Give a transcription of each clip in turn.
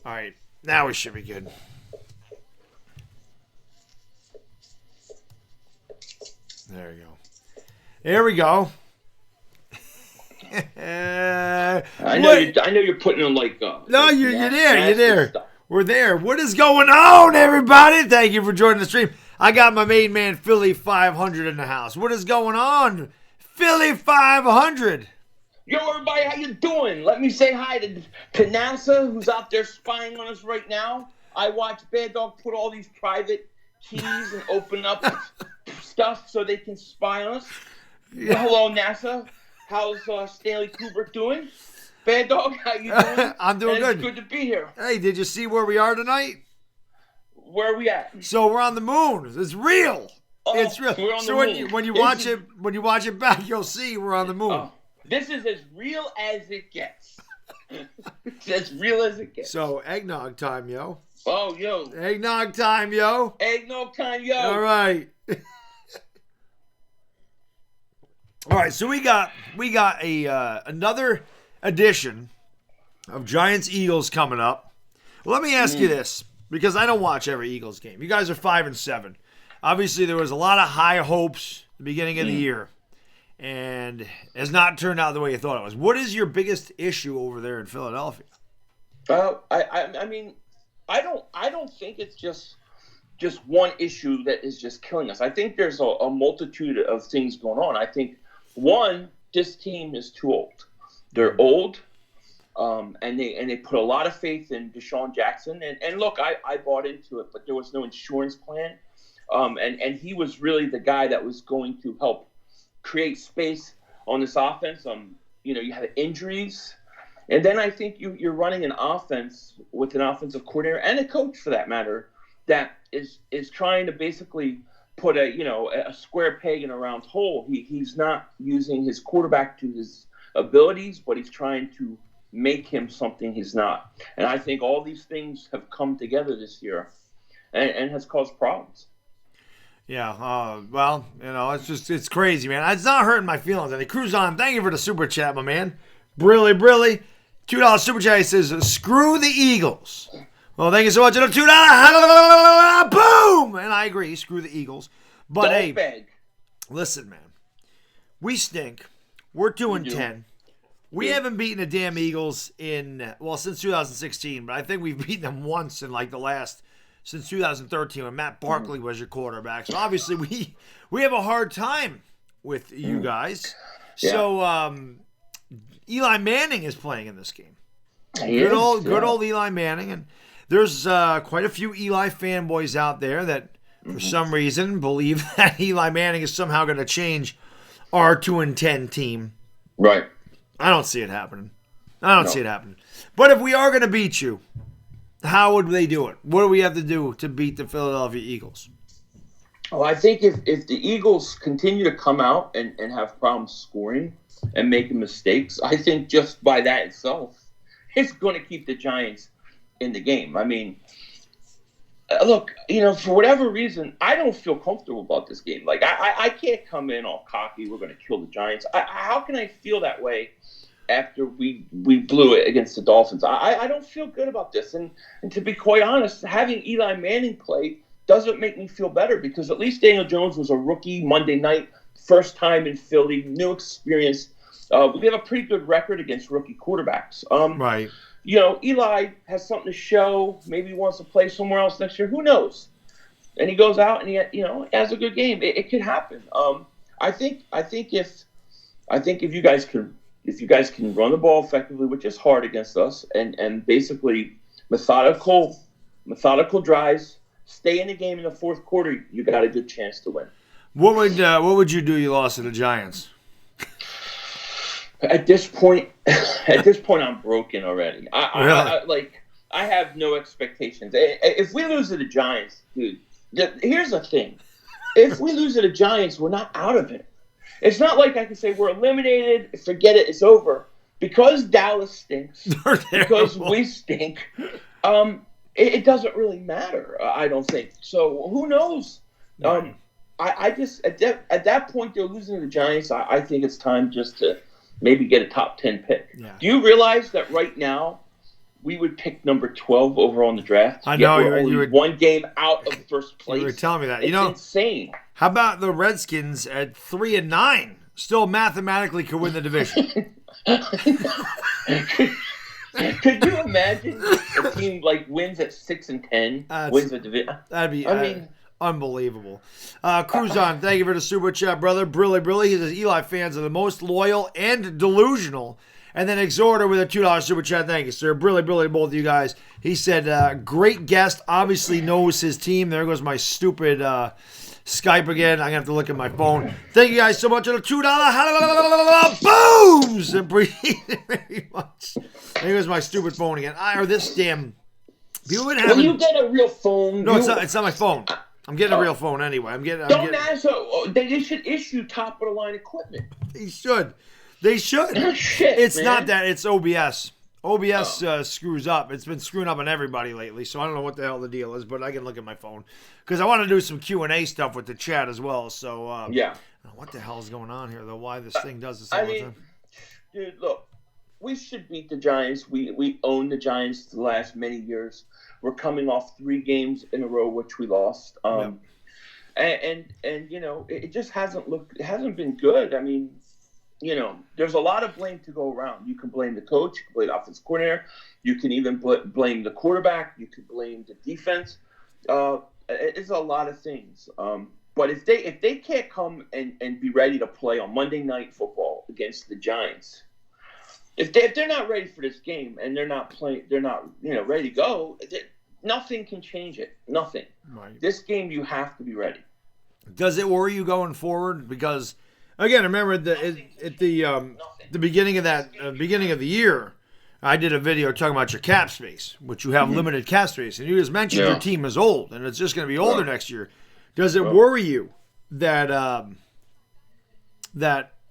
All right. Now we should be good. There we go. There we go. I know you're putting on like no, you're there. You're there. Stuff. We're there. What is going on, everybody? Thank you for joining the stream. I got my main man Philly.500 in the house. What is going on, Philly.500? Yo, everybody, how you doing? Let me say hi to NASA, who's out there spying on us right now. I watched Bad Dog put all these private keys and open up stuff so they can spy on us. Yeah. Hello, NASA. How's Stanley Kubrick doing? Bad Dog, how you doing? I'm doing good. It's good to be here. Hey, did you see where we are tonight? Where are we at? So we're on the moon. It's real. Oh, it's real. We're on so the moon. when you watch it back, you'll see we're on the moon. This is as real as it gets. It's as real as it gets. So eggnog time, yo. Oh, yo. Eggnog time, yo. Eggnog time, yo. All right. All right, so we got a another edition of Giants Eagles coming up. Well, let me ask you this, because I don't watch every Eagles game. You guys are 5-7. Obviously, there was a lot of high hopes at the beginning of the year, and has not turned out the way you thought it was. What is your biggest issue over there in Philadelphia? I mean, I don't think it's just one issue that is just killing us. I think there's a multitude of things going on. I think, one, this team is too old. They're old, and they put a lot of faith in Deshaun Jackson. And look, I bought into it, but there was no insurance plan. And he was really the guy that was going to help create space on this offense. You have injuries. And then I think you're running an offense with an offensive coordinator and a coach, for that matter, that is trying to basically put a square peg in a round hole. He's not using his quarterback to his abilities, but he's trying to make him something he's not. And I think all these things have come together this year and has caused problems. Yeah, well, it's crazy, man. It's not hurting my feelings. And Cruise on, thank you for the super chat, my man. Brilly. $2 super chat. He says, screw the Eagles. Well, thank you so much. $2. Boom! And I agree, screw the Eagles. But don't beg. Listen, man. We stink. We're 2-10. We haven't beaten the damn Eagles since 2016, but I think we've beaten them once in since 2013 when Matt Barkley was your quarterback. So obviously we have a hard time with you guys. Yeah. So Eli Manning is playing in this game. Good old Eli Manning. And there's quite a few Eli fanboys out there that for some reason believe that Eli Manning is somehow going to change our 2-10 team. Right. I don't see it happening. See it happening. But if we are going to beat you, how would they do it? What do we have to do to beat the Philadelphia Eagles? Well, I think if the Eagles continue to come out and have problems scoring and making mistakes, I think just by that itself, it's going to keep the Giants in the game. I mean, look, for whatever reason, I don't feel comfortable about this game. Like, I can't come in all cocky, we're going to kill the Giants. How can I feel that way after we blew it against the Dolphins? I don't feel good about this. And to be quite honest, having Eli Manning play doesn't make me feel better, because at least Daniel Jones was a rookie Monday night, first time in Philly, new experience. We have a pretty good record against rookie quarterbacks. Right. Eli has something to show. Maybe he wants to play somewhere else next year. Who knows? And he goes out and he has a good game. It could happen. I think if you guys can run the ball effectively, which is hard against us, and basically methodical drives, stay in the game in the fourth quarter, you got a good chance to win. What would you do? You lost to the Giants. At this point, I'm broken already. I have no expectations. If we lose to the Giants, dude, here's the thing. If we lose to the Giants, we're not out of it. It's not like I can say we're eliminated, forget it, it's over. Because Dallas stinks, because we stink, it doesn't really matter, I don't think. So who knows? I just, at that point, they're losing to the Giants. I think it's time just to maybe get a top 10 pick. Yeah. Do you realize that right now we would pick number 12 overall in the draft. I know you were one game out of first place. You were telling me that. It's insane. How about the Redskins at 3-9? Still mathematically could win the division. Could you imagine a team like wins at 6-10, wins the division? That'd be unbelievable. Cruzon, thank you for the super chat, brother. Brilly. He says Eli fans are the most loyal and delusional. And then Exhorter with a $2 super chat. Thank you, sir. Brilly, both of you guys. He said, great guest. Obviously knows his team. There goes my stupid Skype again. I'm going to have to look at my phone. Thank you guys so much for the $2. Booms! Appreciate it very much. There goes my stupid phone again. This damn... When you get a real phone... No, it's not my phone. I'm getting a real phone anyway. They should issue top-of-the-line equipment. They should. Shit, it's man. not that. It's OBS. OBS screws up. It's been screwing up on everybody lately, so I don't know what the hell the deal is, but I can look at my phone. Because I want to do some Q&A stuff with the chat as well, so... yeah. What the hell is going on here, though? Why this thing does this all the time? Dude, look. We should beat the Giants. We own the Giants the last many years. We're coming off 3 games in a row, which we lost. And you know, it just hasn't been good. I mean, you know, there's a lot of blame to go around. You can blame the coach, you can blame the offensive coordinator, you can even blame the quarterback, you can blame the defense. It's a lot of things. But if they can't come and be ready to play on Monday Night Football against the Giants, if they're not ready for this game and they're not ready to go, nothing can change it. Nothing. Right. This game you have to be ready. Does it worry you going forward? Because again, remember at the beginning of the year, I did a video talking about your cap space, which you have limited cap space, and you just mentioned your team is old and it's just going to be older next year. Does it worry you that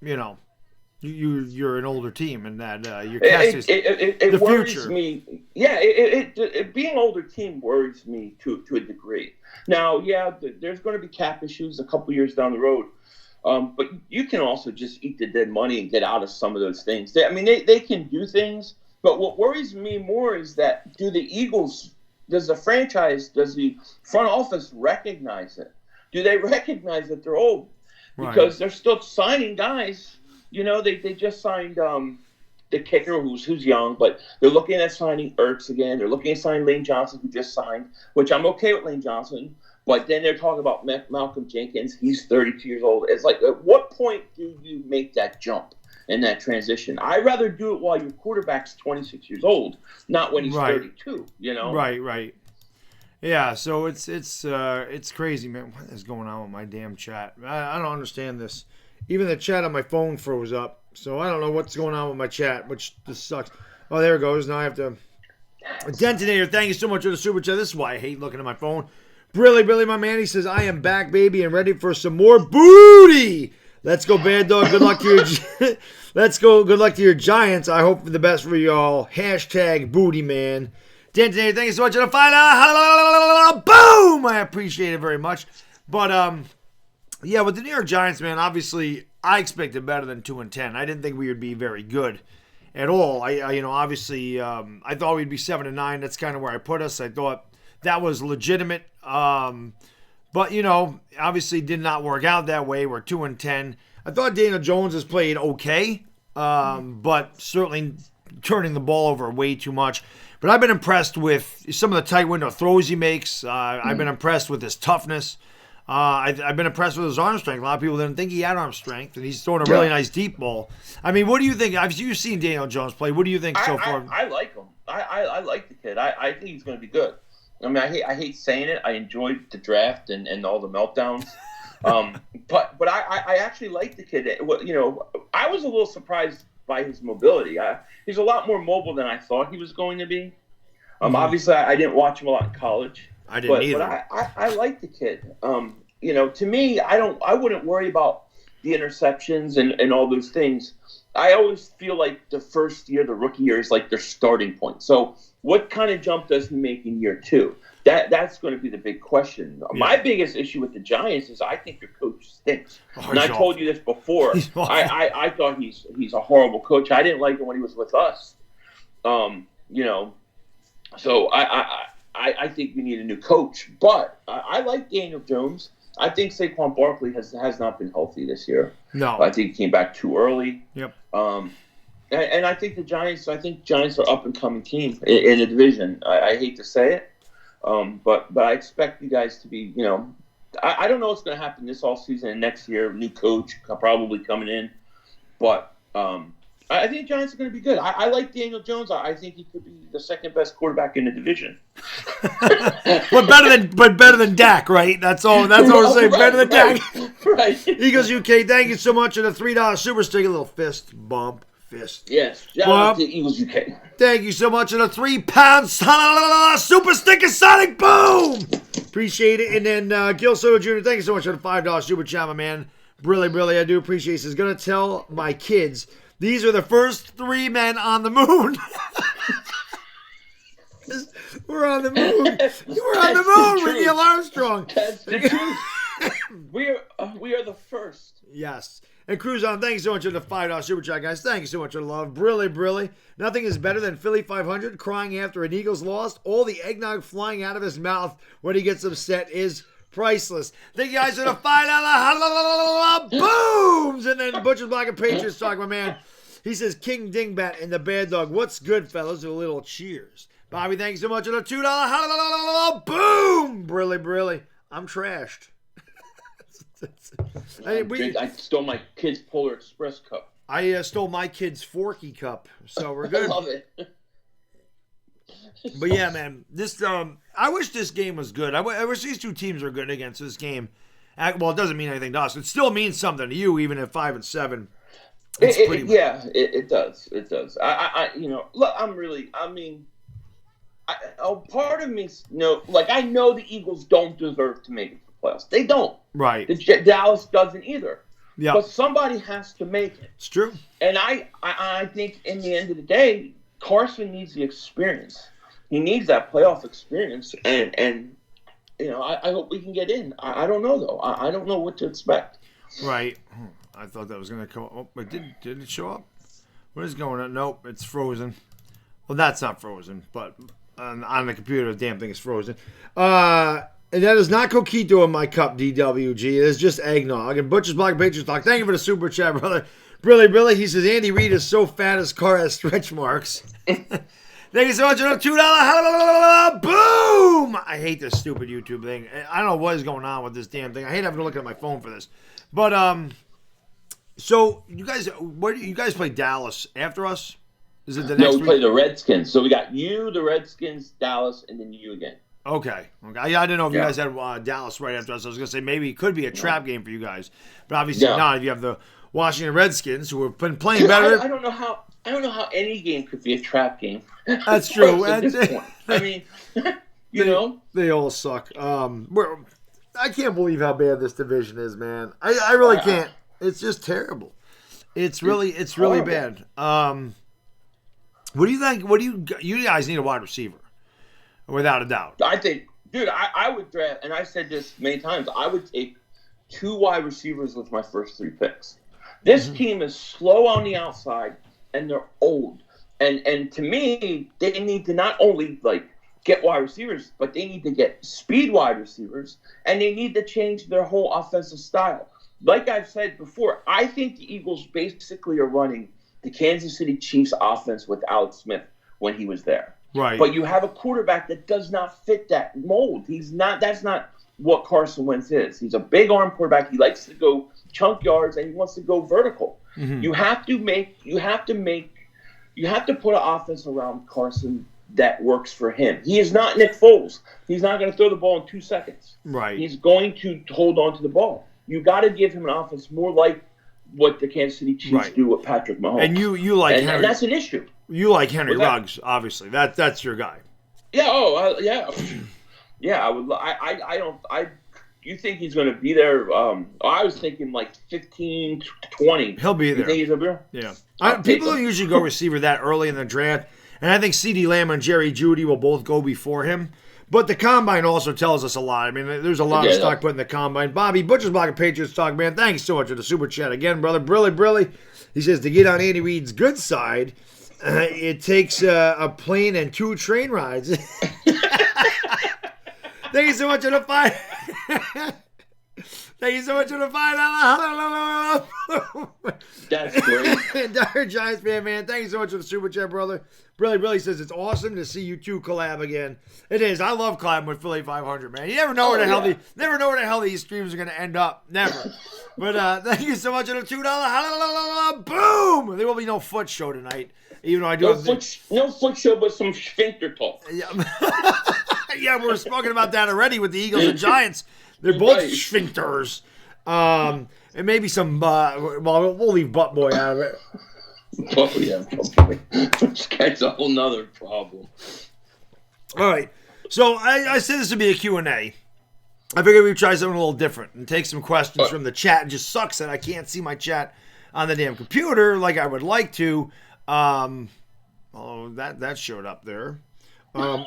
you know you're an older team and that your cap space it worries future? Me. Yeah, it being an older team worries me to a degree. Now, there's going to be cap issues a couple years down the road. But you can also just eat the dead money and get out of some of those things. They can do things, but what worries me more is that does the franchise, does the front office recognize it? Do they recognize that they're old? Because they're still signing guys. You know, they just signed the kicker who's young, but they're looking at signing Ertz again. They're looking at signing Lane Johnson, who just signed, which I'm okay with Lane Johnson. But then they're talking about Malcolm Jenkins. He's 32 years old. It's like, at what point do you make that jump and that transition? I'd rather do it while your quarterback's 26 years old, not when he's 32. You know? Right. Yeah. So it's crazy, man. What is going on with my damn chat? I don't understand this. Even the chat on my phone froze up. So I don't know what's going on with my chat, which just sucks. Oh, there it goes. Now I have to. Detonator, thank you so much for the super chat. This is why I hate looking at my phone. Billy, my man, he says, I am back, baby, and ready for some more booty. Let's go, Bad Dog. Good luck to your Let's go. Good luck to your Giants. I hope for the best for y'all. Hashtag booty, man. Detonator, thank you so much for the $5. Boom! I appreciate it very much. But, yeah, with the New York Giants, man, obviously, I expected better than 2-10. I didn't think we would be very good at all. Obviously, I thought we'd be 7-9. That's kind of where I put us. I thought that was legitimate. But, you know, obviously did not work out that way. We're 2-10. I thought Daniel Jones has played okay, but certainly turning the ball over way too much. But I've been impressed with some of the tight window throws he makes. I've been impressed with his toughness. I've been impressed with his arm strength. A lot of people didn't think he had arm strength, and he's throwing a really nice deep ball. I mean, what do you think? You've seen Daniel Jones play. What do you think so far? I like him. I like the kid. I think he's going to be good. I mean, I hate saying it. I enjoyed the draft and all the meltdowns. But I actually like the kid. You know, I was a little surprised by his mobility. He's a lot more mobile than I thought he was going to be. Obviously, I didn't watch him a lot in college. I didn't either. But I like the kid. You know, to me, I wouldn't worry about the interceptions and all those things. I always feel like the first year, the rookie year, is like their starting point. So what kind of jump does he make in year 2? That's going to be the big question. Yeah. My biggest issue with the Giants is I think their coach stinks. And I told you this before. I thought he's a horrible coach. I didn't like him when he was with us. You know, So I think we need a new coach. But I like Daniel Jones. I think Saquon Barkley has not been healthy this year. No. I think he came back too early. Yep. And I think Giants are up and coming team in the division. I hate to say it, but I expect you guys to be. I don't know what's going to happen this offseason and next year. New coach probably coming in, but I think Giants are going to be good. I like Daniel Jones. I think he could be the second best quarterback in the division. but better than Dak, right? That's all we're saying. Better than Dak. Right. Eagles UK, thank you so much for the $3 super sticker. Little fist bump. Fist. Yes. Shout out to Eagles UK. Thank you so much for the £3 super sticker Sonic Boom. Appreciate it. And then Gil Soto Jr., thank you so much for the $5 super chat, my man. Really, I do appreciate it. He's going to tell my kids these are the first 3 men on the moon. We're on the moon. We're on the moon with Neil Armstrong. That's the truth. We are the first. Yes. And Cruz on, thank you so much for the $5 super chat, guys. Thank you so much for the love. Brilly. Nothing is better than Philly.500 crying after an Eagles lost. All the eggnog flying out of his mouth when he gets upset is priceless. Thank you guys for the $5 booms. And then Butcher's Black and Patriots talk, my man. He says, King Dingbat and the Bad Dog. What's good, fellas? With a little cheers. Bobby, thank you so much for the $2 boom. Brilly. I'm trashed. I stole my kid's Polar Express cup. I stole my kid's Forky cup, so we're good. I love it. But yeah, man, this I wish this game was good. I wish these two teams were good against this game. Well, it doesn't mean anything to us. It still means something to you, even at 5-7. It does. It does. Look, part of me, I know the Eagles don't deserve to make it to the playoffs. They don't. Right. Dallas doesn't either. Yeah. But somebody has to make it. It's true. And I think in the end of the day, Carson needs the experience. He needs that playoff experience. And I hope we can get in. I don't know, though. I don't know what to expect. Right. I thought that was going to come up. Oh, but did it show up? What is going on? Nope, it's frozen. Well, that's not frozen, but on the computer, the damn thing is frozen. And that is not Coquito in my cup, DWG. It is just eggnog. And Butcher's Black Patriots talk. Thank you for the super chat, brother. Billy. He says, Andy Reid is so fat his car has stretch marks. Thank you so much for the $2 boom. I hate this stupid YouTube thing. I don't know what is going on with this damn thing. I hate having to look at my phone for this. But, so you guys play Dallas after us? Is it the next week? No, we play the Redskins. So we got you, the Redskins, Dallas, and then you again. Okay. Yeah, I didn't know if you guys had Dallas right after us. I was going to say maybe it could be a trap game for you guys, but obviously not. If you have the Washington Redskins, who have been playing better. I don't know how any game could be a trap game. That's true. At this point. I mean, they all suck. I can't believe how bad this division is, man. I really can't. It's just terrible. It's really bad. What do you think? You guys need a wide receiver, without a doubt. I think, dude, I would draft, and I've said this many times, I would take 2 wide receivers with my first 3 picks. This team is slow on the outside, and they're old. And to me, they need to not only get wide receivers, but they need to get speed wide receivers, and they need to change their whole offensive style. Like I've said before, I think the Eagles basically are running the Kansas City Chiefs offense with Alex Smith when he was there. Right. But you have a quarterback that does not fit that mold. That's not what Carson Wentz is. He's a big arm quarterback. He likes to go chunk yards and he wants to go vertical. Mm-hmm. You have to put an offense around Carson that works for him. He is not Nick Foles. He's not going to throw the ball in 2 seconds. Right. He's going to hold on to the ball. You got to give him an offense more like what the Kansas City Chiefs do with Patrick Mahomes. And you like Henry. And that's an issue. You like Henry Ruggs, obviously. That's your guy. Yeah. Yeah. I would. You think he's going to be there? I was thinking 15 to 20. He'll be there. You think he's going to be there? Yeah. People don't usually go receiver that early in the draft, and I think CeeDee Lamb and Jerry Jeudy will both go before him. But the Combine also tells us a lot. I mean, there's a lot of stock put in the Combine. Bobby, Butcher's Block and Patriots talk, man. Thanks so much for the super chat again, brother. Brilly. He says, to get on Andy Reid's good side, It takes a plane and 2 train rides. Thank you so much for the fight. Thank you so much for the $5. That's great. Dire Giants fan, man. Thank you so much for the super chat, brother. Really says it's awesome to see you two collab again. It is. I love collabing with Philly.500, man. You never know where the hell these streams are gonna end up. Never. But thank you so much for the $2. Boom! There will be no foot show tonight. Even though I do no foot show, but some sphincter talk. Yeah. Yeah, we were talking about that already with the Eagles and Giants. They're both sphincters. And maybe some, we'll leave Butt Boy out of it. Oh, yeah, probably. That's a whole nother problem. All right. So I said this would be a Q&A. I figured we'd try something a little different and take some questions from the chat. It just sucks that I can't see my chat on the damn computer like I would like to. That showed up there. I'm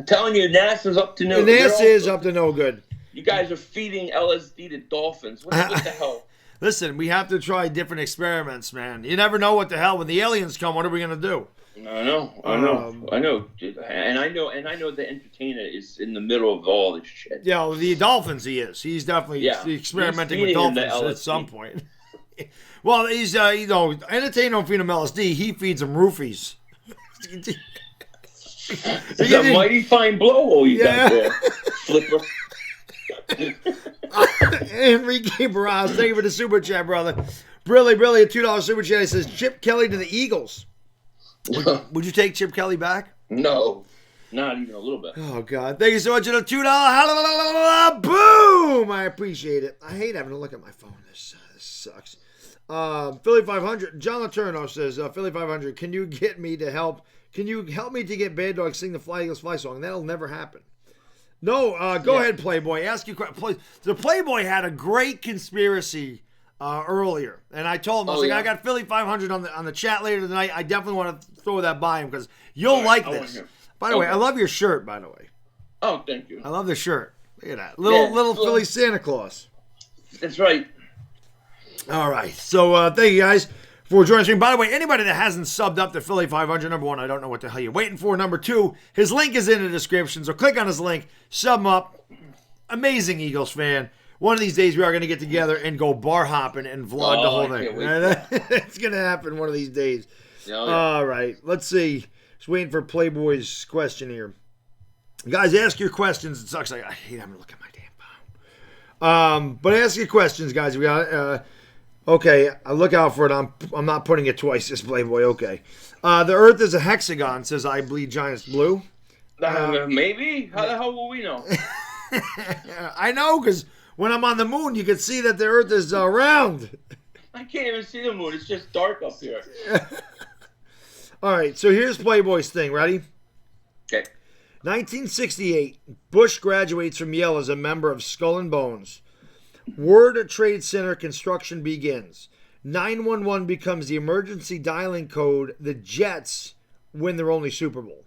telling you, NASA's up to no good. NASA is up to no good. You guys are feeding LSD to dolphins. What the hell? Listen, we have to try different experiments, man. You never know what the hell. When the aliens come, what are we going to do? I know. Dude. And I know the entertainer is in the middle of all this shit. Yeah, well, the dolphins he is. He's definitely experimenting with dolphins at some point. Well, he's, entertainer don't feed him LSD. He feeds him roofies. It's a mighty fine blowhole you got there, Flipper. Enrique Barras, thank you for the super chat, brother. Really, a $2 super chat. He says, Chip Kelly to the Eagles. Would you take Chip Kelly back? No, not even a little bit. Oh, God. Thank you so much for the $2. Boom! I appreciate it. I hate having to look at my phone. This sucks. Philly.500, John Letourneau says, Philly.500, can you get me to help? Can you help me to get Bad Dog sing the Fly Eagles Fly song? That'll never happen. No, go ahead, Playboy. Ask your question. The Playboy had a great conspiracy earlier, and I told him, I got Philly.500 on the chat later tonight. I definitely want to throw that by him because you'll like this. By the way, I love your shirt. By the way. Oh, thank you. I love the shirt. Look at that little Philly Santa Claus. That's right. All right, so thank you guys for joining us. By the way, anybody that hasn't subbed up to Philly.500, number one, I don't know what the hell you're waiting for. Number two, his link is in the description, so click on his link, sub him up. Amazing Eagles fan. One of these days we are going to get together and go bar hopping and vlog the whole thing. It's going to happen one of these days. Yeah. All right, let's see. Just waiting for Playboy's question here. Guys, ask your questions. It sucks. I hate having to look at my damn phone. But ask your questions, guys. We got... Okay, look out for it. I'm not putting it twice, this Playboy. Okay. The Earth is a hexagon, says I bleed Giants blue. Maybe? How the hell will we know? I know, because when I'm on the moon, you can see that the Earth is round. I can't even see the moon. It's just dark up here. All right, so here's Playboy's thing. Ready? Okay. 1968, Bush graduates from Yale as a member of Skull and Bones. World Trade Center construction begins. 911 becomes the emergency dialing code. The Jets win their only Super Bowl.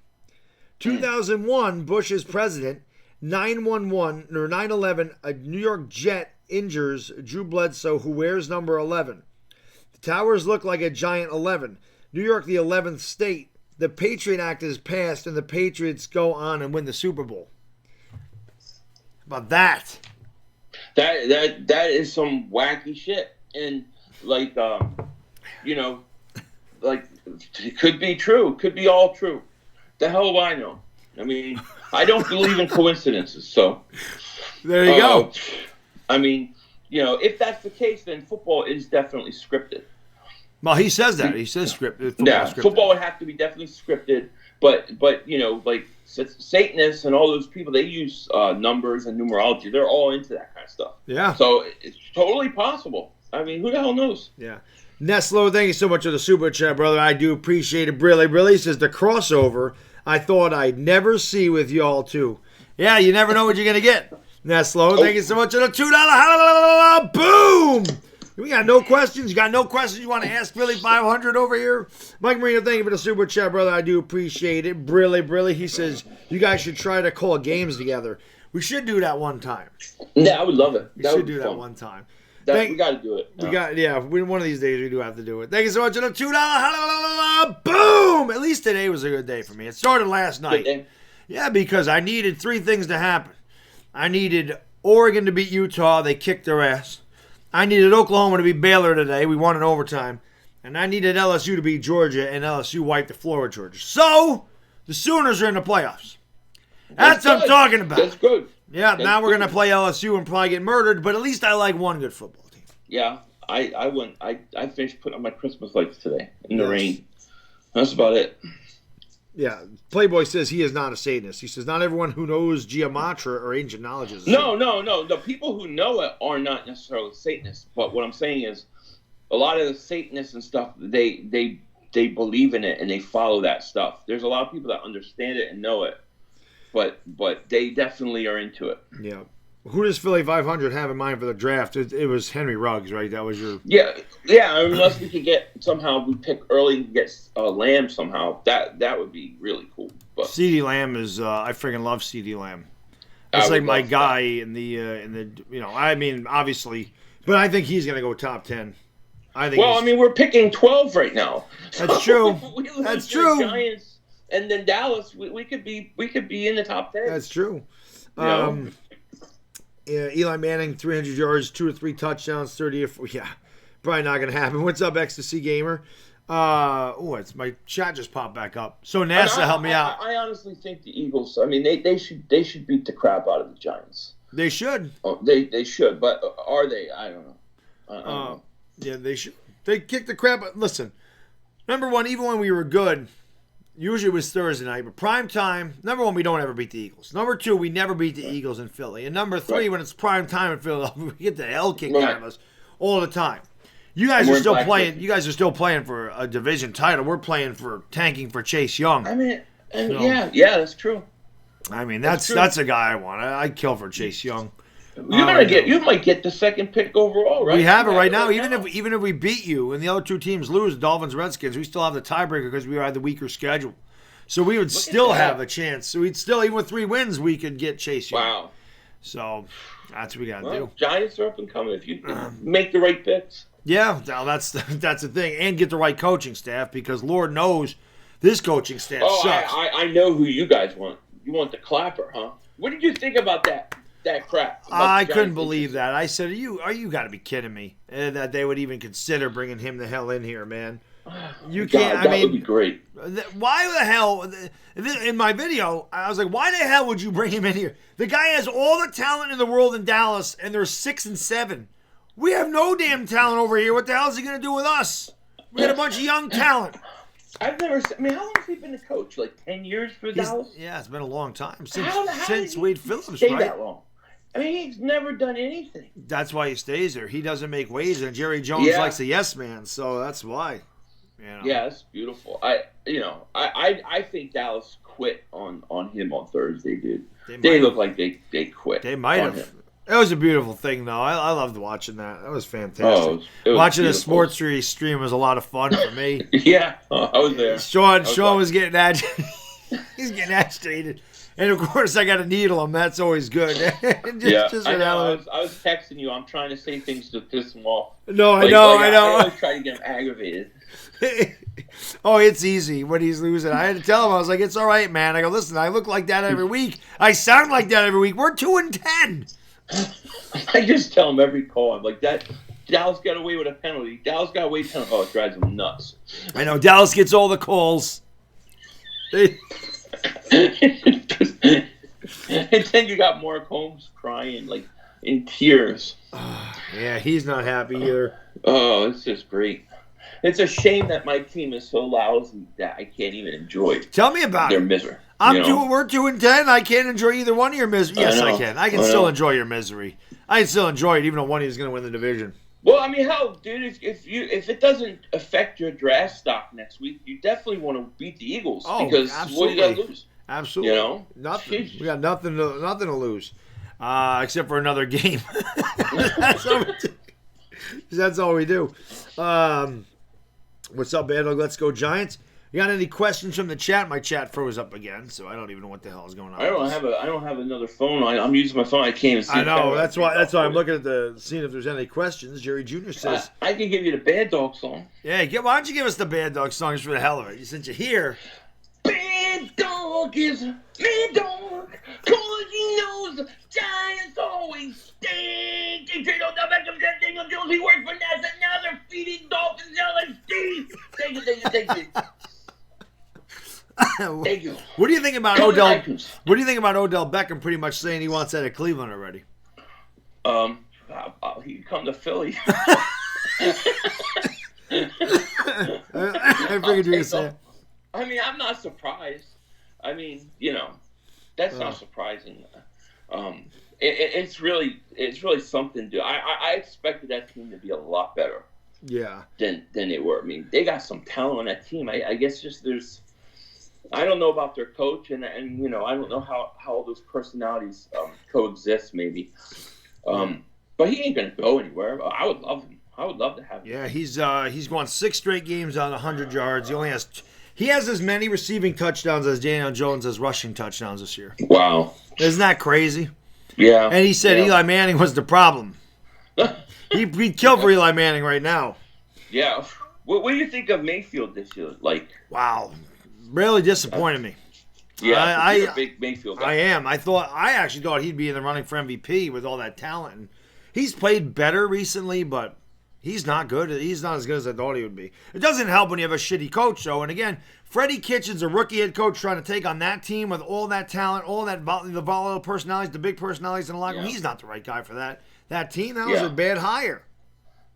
2001, Bush is president. 9/11, a New York Jet injures Drew Bledsoe, who wears number 11. The towers look like a giant 11. New York, the 11th state. The Patriot Act is passed, and the Patriots go on and win the Super Bowl. How about that? That is some wacky shit, and like it could be true, could be all true. The hell do I know? I mean, I don't believe in coincidences, so there you go. I mean, if that's the case, then football is definitely scripted. Well, he says that. He says scripted. Football would have to be definitely scripted, but like Satanists and all those people, they use numbers and numerology. They're all into that kind of stuff. Yeah. So it's totally possible. I mean, who the hell knows? Yeah. Neslo, thank you so much for the super chat, brother. I do appreciate it. Really says the crossover I thought I'd never see with y'all too. Yeah, you never know what you're gonna get. Neslo, thank you so much for the $2. Boom! We got no questions. You got no questions you want to ask Philly.500 over here? Mike Marino, thank you for the super chat, brother. I do appreciate it. Brilly. He says, you guys should try to call games together. We should do that one time. Yeah, I would love it. We should do that one time. We got to do it. One of these days we do have to do it. Thank you so much. And a $2 boom. At least today was a good day for me. It started last night. Yeah, because I needed three things to happen. I needed Oregon to beat Utah. They kicked their ass. I needed Oklahoma to beat Baylor today. We won in overtime. And I needed LSU to beat Georgia, and LSU wiped the floor with Georgia. So the Sooners are in the playoffs. That's what I'm talking about. That's good. Yeah, now we're going to play LSU and probably get murdered, but at least I like one good football team. Yeah, I finished putting up my Christmas lights today in the rain. That's about it. Yeah, Playboy says he is not a Satanist. He says not everyone who knows geometry or ancient knowledge is a No. The people who know it are not necessarily Satanists. But what I'm saying is a lot of the Satanists and stuff, they believe in it and they follow that stuff. There's a lot of people that understand it and know it. But they definitely are into it. Yeah. Who does Philly.500 have in mind for the draft? It was Henry Ruggs, right? That was your... Yeah. Unless we could get somehow we pick early and get Lamb somehow. That would be really cool. But CeeDee Lamb is I freaking love CeeDee Lamb. It's like my guy in the I mean obviously, but I think he's gonna go top 10. We're picking 12 right now. That's true. That's true. Giants. And then Dallas, we could be in the top 10. That's true. Eli Manning, 300 yards, 2 or 3 touchdowns, 30 or 4. Yeah, probably not going to happen. What's up, Ecstasy Gamer? It's my chat just popped back up. So NASA, help me out. I honestly think the Eagles. I mean, they should beat the crap out of the Giants. They should. Oh, they should, but are they? I don't know. I don't know. Yeah, they should. They kick the crap. Listen, number one, even when we were good. Usually it was Thursday night, but prime time, number one, we don't ever beat the Eagles. Number two, we never beat the Eagles in Philly. And number three, when it's prime time in Philadelphia, we get the hell kicked out of us all the time. You guys are still playing. You guys are still playing for a division title. We're playing for tanking for Chase Young. I mean, that's true. I mean, that's a guy I want. I'd kill for Chase Young. You might get the second pick overall, right? We have it right now. Even if we beat you and the other two teams lose, Dolphins, Redskins, we still have the tiebreaker because we had the weaker schedule. So we would still have a chance. So we'd still, even with 3 wins, we could get Chase Young. Wow. So that's what we got to do. Giants are up and coming if you make the right picks. Yeah, that's the thing, and get the right coaching staff because Lord knows this coaching staff sucks. I know who you guys want. You want the Clapper, huh? What did you think about that crap? I couldn't believe that. I said, "Are you got to be kidding me?" That they would even consider bringing him the hell in here, man. You can't. That would be great. Why the hell? In my video, I was like, "Why the hell would you bring him in here?" The guy has all the talent in the world in Dallas, and they're 6-7. We have no damn talent over here. What the hell is he going to do with us? We got a bunch of young talent. I've never. I mean, how long has he been a coach? Like 10 years for Dallas? Yeah, it's been a long time since Wade Phillips, stay right? That long? I mean, he's never done anything. That's why he stays there. He doesn't make waves, and Jerry Jones likes a yes man, so that's why. Yeah, that's beautiful. I think Dallas quit on him on Thursday, dude. They look like they quit. They might have. Him. It was a beautiful thing, though. I loved watching that. That was fantastic. It was watching beautiful. a sports stream was a lot of fun for me. Yeah, I was there. Sean was getting agitated. He's getting agitated. And, of course, I got to needle him. That's always good. I know. I was texting you. I'm trying to say things to piss him off. No, I know. I always try to get him aggravated. Oh, it's easy when he's losing. I had to tell him. I was like, it's all right, man. I go, listen, I look like that every week. I sound like that every week. We're 2-10. I just tell him every call. I'm like, that Dallas got away with a penalty. Dallas got away with a penalty. Oh, it drives him nuts. I know. Dallas gets all the calls. And then you got Mark Holmes crying, like, in tears. Yeah, he's not happy either. Oh, it's just great. It's a shame that my team is so lousy that I can't even enjoy it. Tell me about their misery. We're 2-10. I can't enjoy either one of your misery. Yes, I can. I can still enjoy your misery. I can still enjoy it, even though one of you is going to win the division. Well, I mean, hell, dude, if it doesn't affect your draft stock next week, you definitely want to beat the Eagles because absolutely. What do you got to lose? Absolutely, nothing. We got nothing to lose, except for another game. That's all we do. What's up, Bad Dog? Let's go Giants. You got any questions from the chat? My chat froze up again, so I don't even know what the hell is going on. I don't have another phone. I'm using my phone. I can't even see. I know. That's why I'm looking at seeing if there's any questions. Jerry Jr. says I can give you the Bad Dog song. Yeah, why don't you give us the Bad Dog songs for the hell of it? Since you're here. Bad Dog is a mad dog, 'cause he knows the Giants always stink. They trade all the Beckham, Daniel Jones, he worked for NASA, now they're feeding Dolphins LSD. Thank you. Thank you. What do you think about Odell? What do you think about Odell Beckham pretty much saying he wants out of Cleveland already? He can come to Philly. I figured you were saying. I mean, I'm not surprised. I mean, that's not surprising. It's really something. I expected that team to be a lot better. Yeah. Than they were. I mean, they got some talent on that team. I guess just there's. I don't know about their coach, and I don't know how those personalities coexist. Maybe, but he ain't gonna go anywhere. I would love him. I would love to have him. Yeah, he's won 6 straight games on 100 yards. He has as many receiving touchdowns as Daniel Jones has rushing touchdowns this year. Wow, isn't that crazy? Yeah. And he said Eli Manning was the problem. He'd kill for Eli Manning right now. Yeah. What do you think of Mayfield this year? Wow, really disappointed me. Yeah, you're a big Mayfield guy. I am. I actually thought he'd be in the running for MVP with all that talent. And he's played better recently, but he's not good. He's not as good as I thought he would be. It doesn't help when you have a shitty coach, though. And again, Freddie Kitchens, a rookie head coach, trying to take on that team with all that talent, all that the volatile personalities, the big personalities in the locker room. He's not the right guy for that team. That was a bad hire.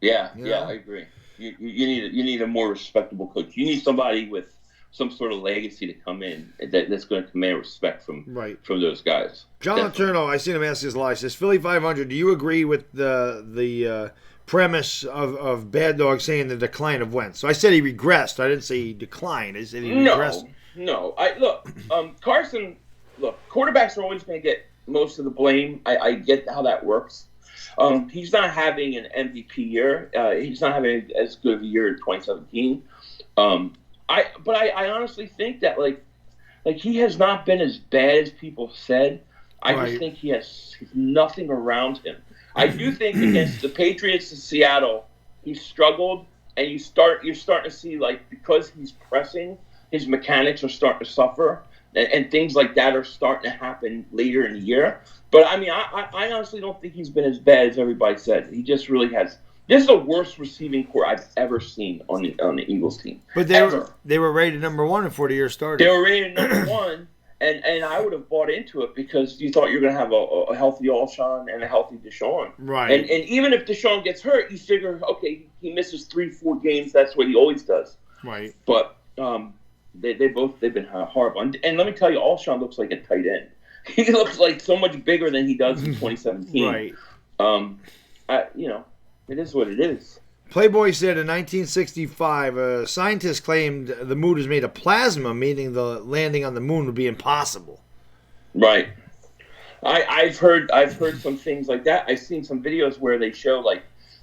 Yeah, I agree. You need a more respectable coach. You need somebody with some sort of legacy to come in that's going to command respect from those guys. John Letourneau, I seen him ask this live. Says Philly.500. Do you agree with the premise of Bad Dog saying the decline of Wentz? So I said he regressed. I didn't say he declined. I said he regressed. No. Carson. Look, quarterbacks are always going to get most of the blame. I get how that works. He's not having an MVP year. He's not having as good of a year in 2017. But I honestly think that like he has not been as bad as people said. I just think he has nothing around him. I do think against the Patriots in Seattle, he struggled, and you're starting to see because he's pressing, his mechanics are starting to suffer, and things like that are starting to happen later in the year. But I mean, I honestly don't think he's been as bad as everybody said. He just really has. This is the worst receiving core I've ever seen on the Eagles team. But they were rated number 1 before the year started. They were rated number 1, and I would have bought into it because you thought you were going to have a healthy Alshon and a healthy Deshaun. Right. And even if Deshaun gets hurt, you figure, okay, he misses 3-4 games. That's what he always does. Right. But they've been horrible. And let me tell you, Alshon looks like a tight end. He looks like so much bigger than he does in 2017. Right. It is what it is. Playboy said in 1965, a scientist claimed the moon is made of plasma, meaning the landing on the moon would be impossible. Right. I've heard some things like that. I've seen some videos where they show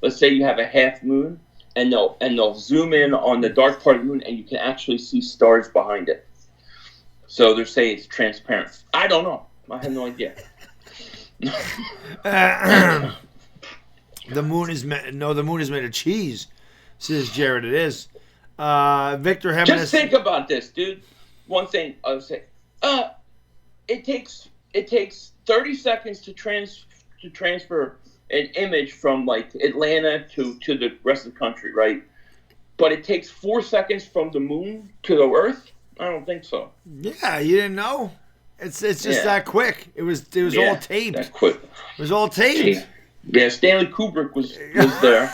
let's say you have a half moon, and they'll zoom in on the dark part of the moon, and you can actually see stars behind it. So they're saying it's transparent. I don't know. I have no idea. The moon is made of cheese, says Jared. It is. Victor Jimenez. Just think about this, dude. One thing I would say. It takes 30 seconds to transfer an image from Atlanta to the rest of the country, right? But it takes 4 seconds from the moon to the Earth. I don't think so. Yeah, you didn't know. It's just that quick. It was all taped. That quick. It was all taped. Yeah, Stanley Kubrick was there.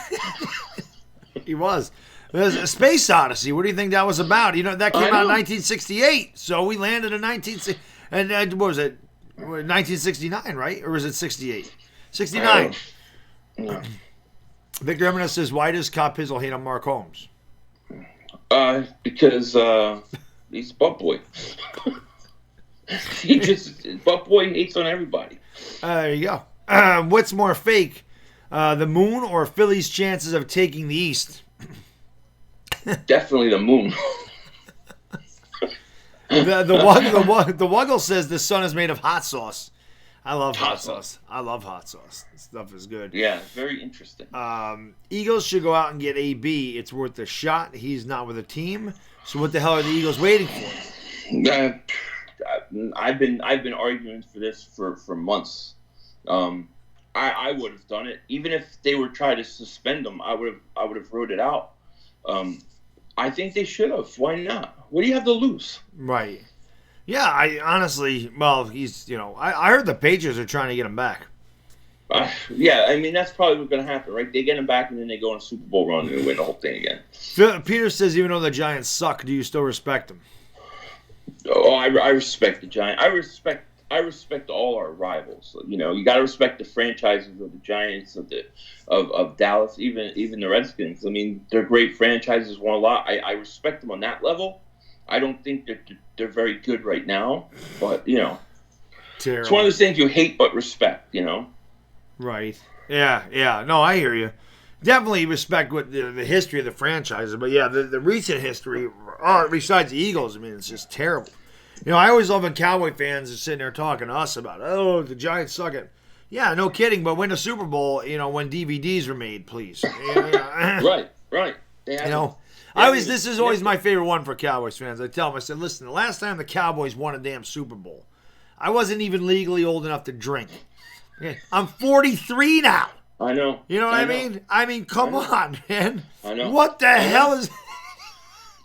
He was. There's a Space Odyssey. What do you think that was about? That came out in 1968. So we landed in 1960. And what was it? 1969, right? Or was it 68? 69. Victor Jimenez says, why does Cop Pizzle hate on Mark Holmes? Because he's Butt Boy. Butt Boy hates on everybody. There you go. What's more fake, the moon or Philly's chances of taking the East? Definitely the moon. The Wuggle says the sun is made of hot sauce. I love hot sauce. I love hot sauce. This stuff is good. Yeah, very interesting. Eagles should go out and get AB. It's worth a shot. He's not with a team. So what the hell are the Eagles waiting for? I've been arguing for this for months. I would have done it even if they were trying to suspend him. I would have wrote it out. I think they should have. Why not? What do you have to lose? Right. Yeah, I honestly, he's, I heard the Patriots are trying to get him back. Yeah, I mean, that's probably what's going to happen, right? They get him back, and then they go on a Super Bowl run and win the whole thing again. Peter says, even though the Giants suck, do you still respect them? Oh, I respect the Giants. I respect all our rivals. You got to respect the franchises of the Giants, of Dallas, even the Redskins. I mean, they're great franchises, won a lot. I respect them on that level. I don't think they're very good right now, but Terrible. It's one of those things you hate but respect. Right. Yeah. No, I hear you. Definitely respect what the history of the franchises, but yeah, the recent history, besides the Eagles, I mean, it's just terrible. I always love when Cowboy fans are sitting there talking to us about, the Giants suck it. Yeah, no kidding, but win a Super Bowl, when DVDs were made, please. Right. This is always my favorite one for Cowboys fans. I tell them, I said, listen, the last time the Cowboys won a damn Super Bowl, I wasn't even legally old enough to drink. Okay, I'm 43 now. I know. You know what I mean? I mean, come on, man. I know. What the hell is...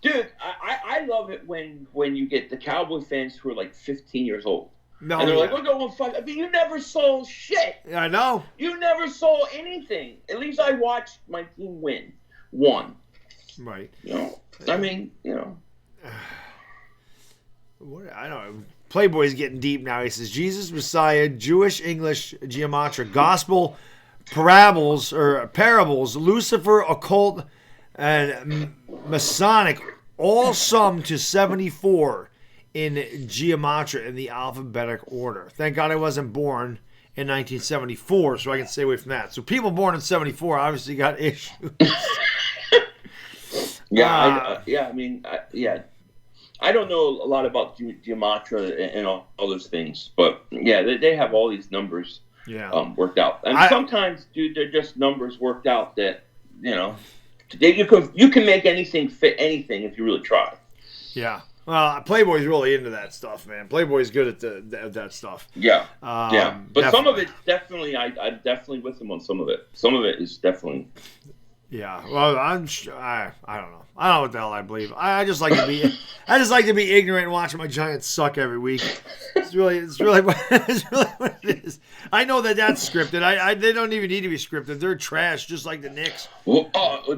Dude, I love it when you get the Cowboy fans who are like 15 years old. No, and they're like, we're going fuck. I mean, you never saw shit. I know. You never saw anything. At least I watched my team win. One. Right. I mean, What, I don't know. Playboy's getting deep now. He says, Jesus, Messiah, Jewish, English, Gematria, Gospel, parables, Lucifer, occult, and Masonic, all summed to 74 in Gematria in the alphabetic order. Thank God I wasn't born in 1974, so I can stay away from that. So people born in 74 obviously got issues. I don't know a lot about Gematria and all those things, but yeah, they have all these numbers worked out. And sometimes, dude, they're just numbers worked out that, you can make anything fit anything if you really try. Yeah. Well, Playboy's really into that stuff, man. Playboy's good at that stuff. Yeah. But definitely. Some of it definitely, I'm definitely with him on some of it. Some of it is definitely. Yeah. Well, I don't know. I don't know what the hell I believe. I just like to be ignorant and watching my Giants suck every week. It's really what it is. I know that's scripted. They don't even need to be scripted. They're trash, just like the Knicks. Well,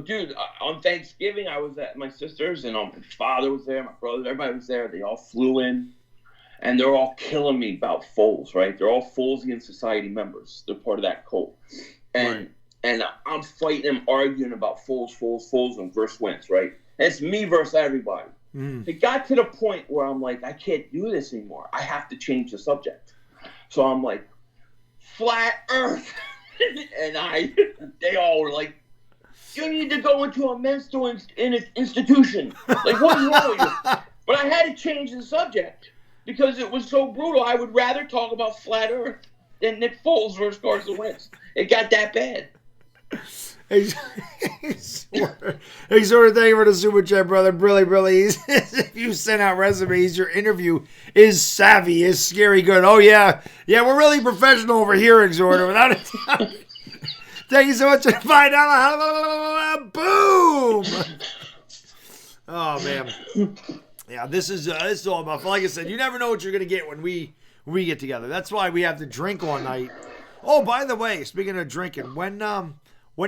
dude, on Thanksgiving I was at my sister's and my father was there, my brother, everybody was there. They all flew in, and they're all killing me about Foles. Right? They're all Folesian Society members. They're part of that cult, and. Right. And I'm fighting them, arguing about Foles, and versus Wentz, right? And it's me versus everybody. It got to the point where I'm like, I can't do this anymore. I have to change the subject. So I'm like, flat Earth. And they all were like, you need to go into a mental institution. Like, what is wrong with you? But I had to change the subject because it was so brutal. I would rather talk about flat Earth than Nick Foles versus Carson Wentz. It got that bad. Hey, sort of thank you for the super chat, brother. Brilly. If you send out resumes, your interview is savvy, is scary good. Oh yeah, we're really professional over here, Exhorter. Without a doubt. Thank you so much for $5. Boom. Oh man. Yeah, this is all about. Like I said, you never know what you're gonna get when we get together. That's why we have to drink all night. Oh, by the way, speaking of drinking, when are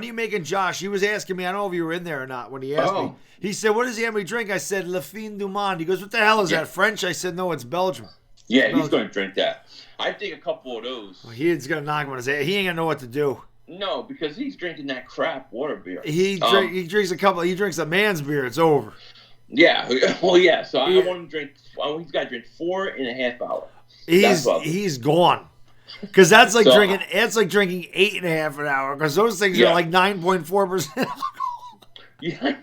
you making Josh? He was asking me, I don't know if you were in there or not when he asked me. He said, what does he have me drink? I said, Le Fin du Monde. He goes, what the hell is that, French? I said, no, it's Belgium. Yeah, he's going to drink that. I think a couple of those. Well, he's going to knock him on his head. He ain't going to know what to do. No, because he's drinking that crap water beer. He drinks a man's beer. It's over. Yeah. Well, yeah. So I want him to drink. He's got to drink 4.5 hours. He's gone. Because that's like drinking 8.5 an hour. Because those things are like 9.4%. Yeah,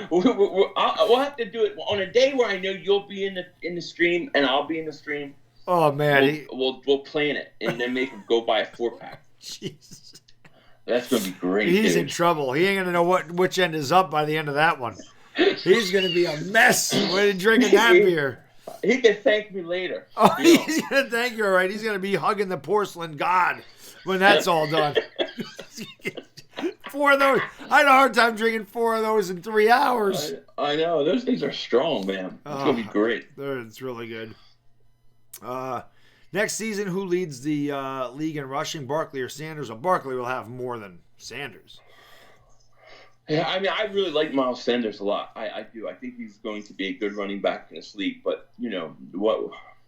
we'll have to do it on a day where I know you'll be in the stream and I'll be in the stream. Oh man, We'll plan it and then make him go buy a 4-pack. Jesus. That's gonna be great. He's dude. in trouble. He ain't gonna know which end is up by the end of that one. He's gonna be a mess when drinking that beer. He can thank me later. Oh, he's gonna thank you, all right. He's gonna be hugging the porcelain god when that's all done. 4 of those. I had a hard time drinking 4 of those in 3 hours. I know. Those things are strong, man. It's going to be great. It's really good. Next season, who leads the league in rushing, Barkley or Sanders? Well, Barkley will have more than Sanders. Yeah, I mean, I really like Miles Sanders a lot. I do. I think he's going to be a good running back in this league. But, you know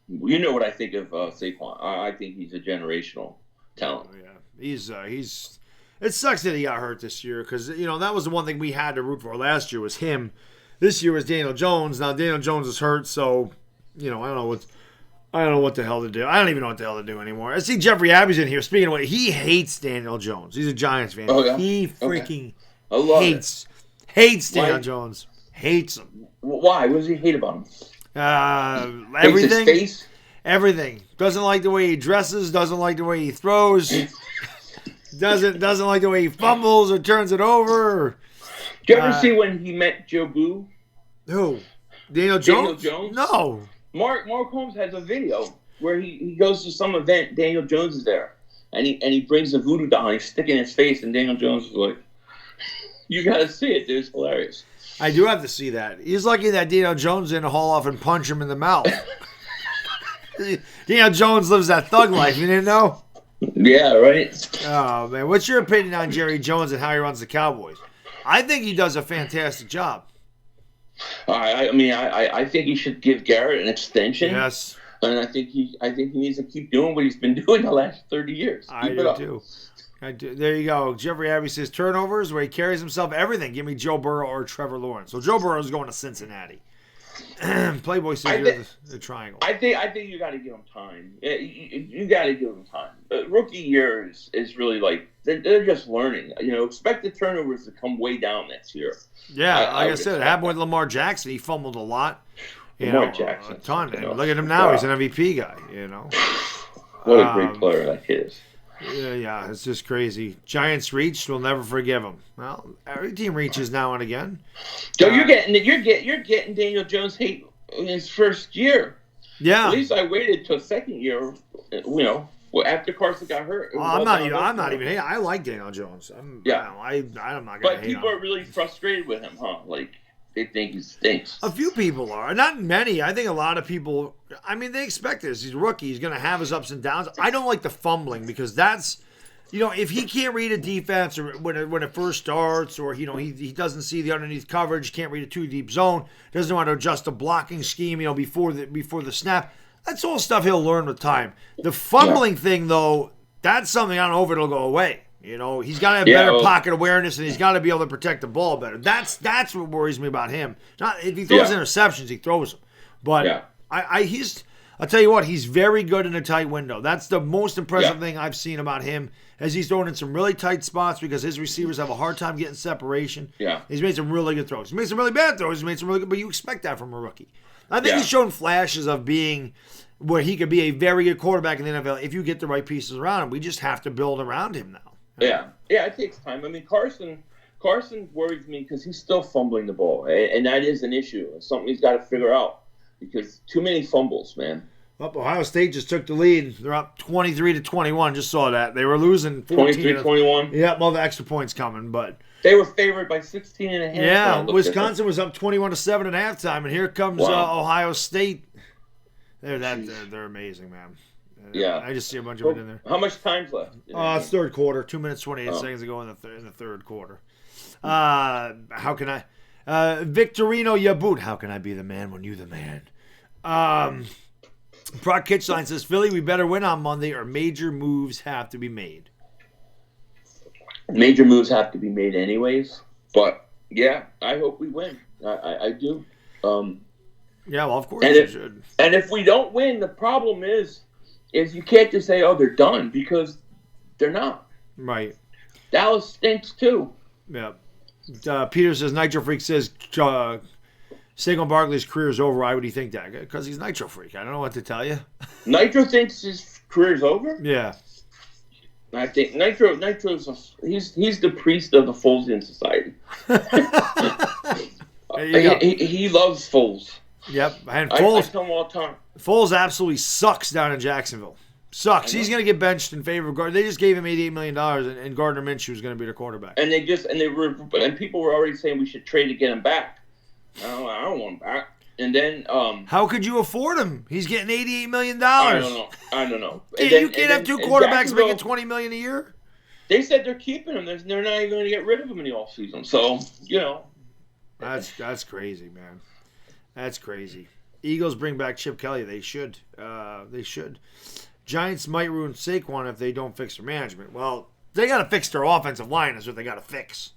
what I think of Saquon. I think he's a generational talent. Oh, yeah. He's. It sucks that he got hurt this year because, that was the one thing we had to root for last year was him. This year was Daniel Jones. Now, Daniel Jones is hurt, so, I don't know what the hell to do. I don't even know what the hell to do anymore. I see Jeffrey Abbey's in here. Speaking of what, he hates Daniel Jones. He's a Giants fan. Oh, yeah? He freaking hates Daniel Jones. Hates him. Why? What does he hate about him? Everything. Hates his face? Everything. Doesn't like the way he dresses. Doesn't like the way he throws. Doesn't like the way he fumbles or turns it over. Did you ever see when he met Joe Boo? Who? Daniel Jones? No. Mark Holmes has a video where he goes to some event. Daniel Jones is there, and he brings a voodoo doll. And he's sticking his face, and Daniel Jones is like, "You got to see it, dude. It's hilarious." I do have to see that. He's lucky that Daniel Jones didn't haul off and punch him in the mouth. Daniel Jones lives that thug life. You didn't know? Yeah, right. Oh, man. What's your opinion on Jerry Jones and how he runs the Cowboys? I think he does a fantastic job. I think he should give Garrett an extension. Yes. And I think he needs to keep doing what he's been doing the last 30 years. I do. There you go. Jeffrey Abbey says turnovers where he carries himself everything. Give me Joe Burrow or Trevor Lawrence. So Joe Burrow is going to Cincinnati. Playboy says you're the triangle. I think you got to give him time. You got to give him time. Rookie year is really like they're just learning. Expect the turnovers to come way down next year. Yeah, like I said, it happened with Lamar Jackson. He fumbled a lot. Lamar Jackson, a ton. And look at him now; he's an MVP guy. What a great player that kid is. Yeah, it's just crazy. Giants reached. We'll never forgive them. Well, every team reaches now and again. So you're getting Daniel Jones hate in his first year. Yeah. At least I waited till second year. After Carson got hurt. I'm not even hating. I like Daniel Jones. I'm not going to hate him. But people are really frustrated with him, huh? Like they think he stinks. A few people are. Not many. I think a lot of people. I mean, they expect this. He's a rookie. He's going to have his ups and downs. I don't like the fumbling because that's, if he can't read a defense or when it first starts or, he doesn't see the underneath coverage, can't read a too deep zone, doesn't know how to adjust a blocking scheme, before the snap. That's all stuff he'll learn with time. The fumbling thing, though, that's something I don't know if it'll go away. He's got to have better pocket awareness, and he's got to be able to protect the ball better. That's what worries me about him. Not if he throws interceptions, he throws them. But I'll tell you what, he's very good in a tight window. That's the most impressive thing I've seen about him, as he's thrown in some really tight spots because his receivers have a hard time getting separation. Yeah, he's made some really good throws. He's made some really bad throws. He's made some really good, but you expect that from a rookie. I think he's shown flashes of being where he could be a very good quarterback in the NFL if you get the right pieces around him. We just have to build around him now. Yeah, it takes time. I mean, Carson worries me because he's still fumbling the ball, and that is an issue. It's something he's got to figure out because too many fumbles, man. Well, Ohio State just took the lead. They're up 23-21. Just saw that. They were losing 23-21. Yeah, well, the extra points coming, but they were favored by 16.5. Yeah, Wisconsin was up 21-7 at halftime, and here comes Ohio State. They're amazing, man. Yeah, I just see a bunch of it in there. How much time's left? It's third quarter. 2 minutes 28 seconds to go in the third quarter. How can I? Victorino Yabut. How can I be the man when you the man? Brock Kitchline says, Philly, we better win on Monday or major moves have to be made. Major moves have to be made anyways. But, yeah, I hope we win. I do. Yeah, well, of course you should. And if we don't win, the problem is you can't just say, they're done, because they're not. Right. Dallas stinks, too. Yeah. Peter says Nitro Freak says Saquon Barkley's career is over. Why would he think that? Because he's Nitro Freak. I don't know what to tell you. Nitro thinks his career's over? Yeah. I think Nitro's he's the priest of the Folesian Society. He loves Foles. Yep, and Foles. I tell him all the time. Foles absolutely sucks down in Jacksonville. Sucks. He's going to get benched in favor of Gardner. They just gave him $88 million, and Gardner Minshew was going to be the quarterback. And people were already saying we should trade to get him back. I don't want him back. And then how could you afford him? He's getting $88 million. I don't know. You can't have two quarterbacks making $20 million a year. They said they're keeping him. They're not even going to get rid of him in the offseason. So that's crazy, man. That's crazy. Eagles bring back Chip Kelly. They should. Giants might ruin Saquon if they don't fix their management. Well, they got to fix their offensive line. Is what they got to fix.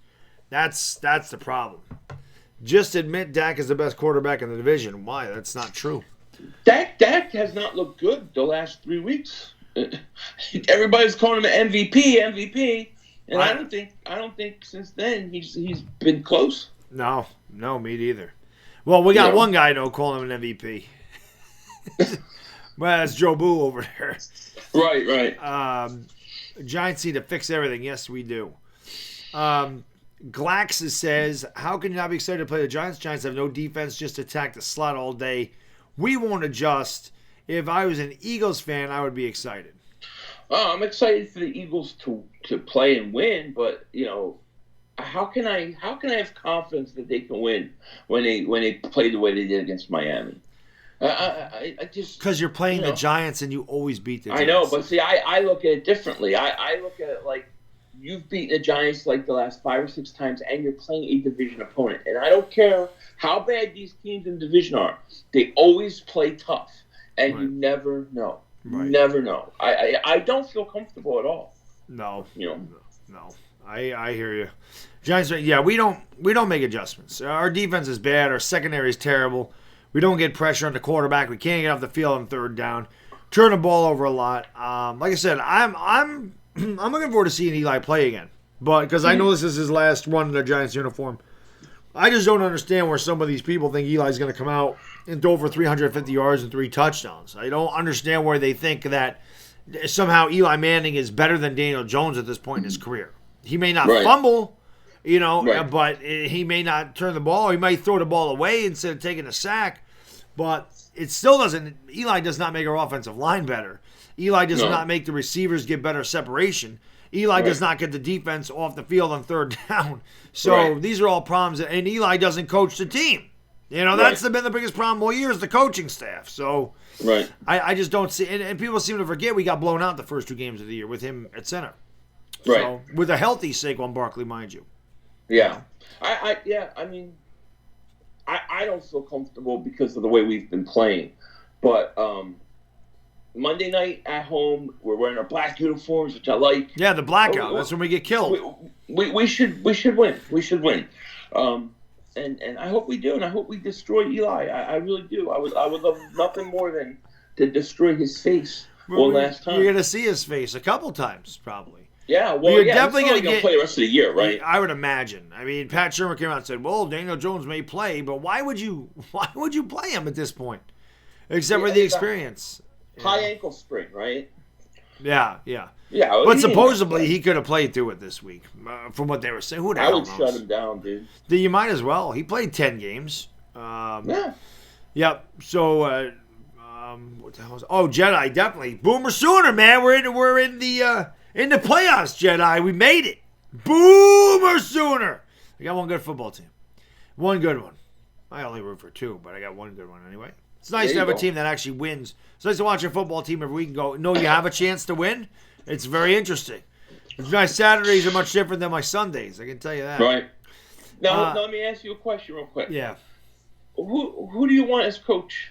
That's the problem. Just admit Dak is the best quarterback in the division. Why? That's not true. Dak has not looked good the last 3 weeks. Everybody's calling him an MVP, and I don't think since then he's been close. No, me neither. Well, we got one guy though calling him an MVP. Well, that's Joe Boo over there. Right. Giants need to fix everything. Yes, we do. Glax says, how can you not be excited to play the Giants? Giants have no defense, just attack the slot all day. We won't adjust. If I was an Eagles fan, I would be excited. I'm excited for the Eagles to play and win, but how can I have confidence that they can win when they play the way they did against Miami? I just because you're playing the Giants and you always beat the Giants. I know, but see, I look at it differently. I look at it like you've beaten the Giants like the last 5 or 6 times, and you're playing a division opponent. And I don't care how bad these teams in division are; they always play tough, and you never know. Right. Never know. I don't feel comfortable at all. No. No. I hear you. Giants are, we don't make adjustments. Our defense is bad. Our secondary is terrible. We don't get pressure on the quarterback. We can't get off the field on third down. Turn the ball over a lot. Like I said, I'm looking forward to seeing Eli play again. But because I know this is his last run in the Giants uniform. I just don't understand where some of these people think Eli's going to come out and throw for 350 yards and 3 touchdowns. I don't understand where they think that somehow Eli Manning is better than Daniel Jones at this point in his career. He may not fumble, but he may not turn the ball. Or he might throw the ball away instead of taking a sack. But it still doesn't – Eli does not make our offensive line better. Eli does not make the receivers get better separation. Eli does not get the defense off the field on third down. So these are all problems. And Eli doesn't coach the team. That's been the biggest problem all year is the coaching staff. So I just don't see – and people seem to forget we got blown out the first 2 games of the year with him at center. Right. So, with a healthy Saquon Barkley, mind you. Yeah. I don't feel comfortable because of the way we've been playing. But Monday night at home, we're wearing our black uniforms, which I like. Yeah, the blackout. That's when we get killed. We should win. We should win. And I hope we do, and I hope we destroy Eli. I really do. I would love nothing more than to destroy his face one last time. You're going to see his face a couple times, probably. Yeah, well, you're definitely going to play the rest of the year, right? I would imagine. I mean, Pat Shermer came out and said, "Well, Daniel Jones may play, but why would you play him at this point, except for the experience?" High ankle sprain, right? Yeah. But supposedly he could have played through it this week, from what they were saying. Who the hell knows? I would shut him down, dude. You might as well. He played 10 games. Yeah. Yep. So, what the hell was? Oh, Jedi definitely. Boomer Sooner, man. We're in the playoffs, Jedi. We made it. Boomer Sooner. We got one good football team. One good one. I only root for 2, but I got one good one anyway. It's nice to have a team that actually wins. It's nice to watch a football team every week and go, no, you have a chance to win. It's very interesting. My Saturdays are much different than my Sundays. I can tell you that. Right. Now, let me ask you a question real quick. Yeah. Who do you want as coach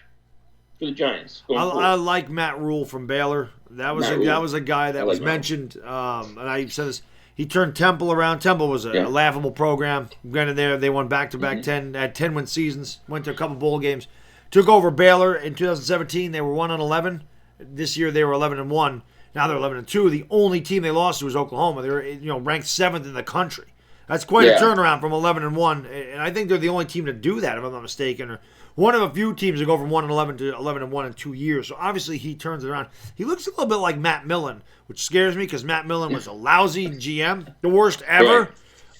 for the Giants? I like Matt Rule from Baylor. That was a guy that was mentioned, and I said this. He turned Temple around. Temple was a laughable program. Granted, they won back-to-back 10-win seasons. Went to a couple bowl games. Took over Baylor in 2017. They were 1-11. This year they were 11-1. Now they're 11-2. The only team they lost to was Oklahoma. They were ranked 7th in the country. That's quite a turnaround from 11-1, and I think they're the only team to do that, if I'm not mistaken, or one of a few teams to go from 1-11 to 11-1 in 2 years. So obviously he turns it around. He looks a little bit like Matt Millen, which scares me because Matt Millen was a lousy GM, the worst ever.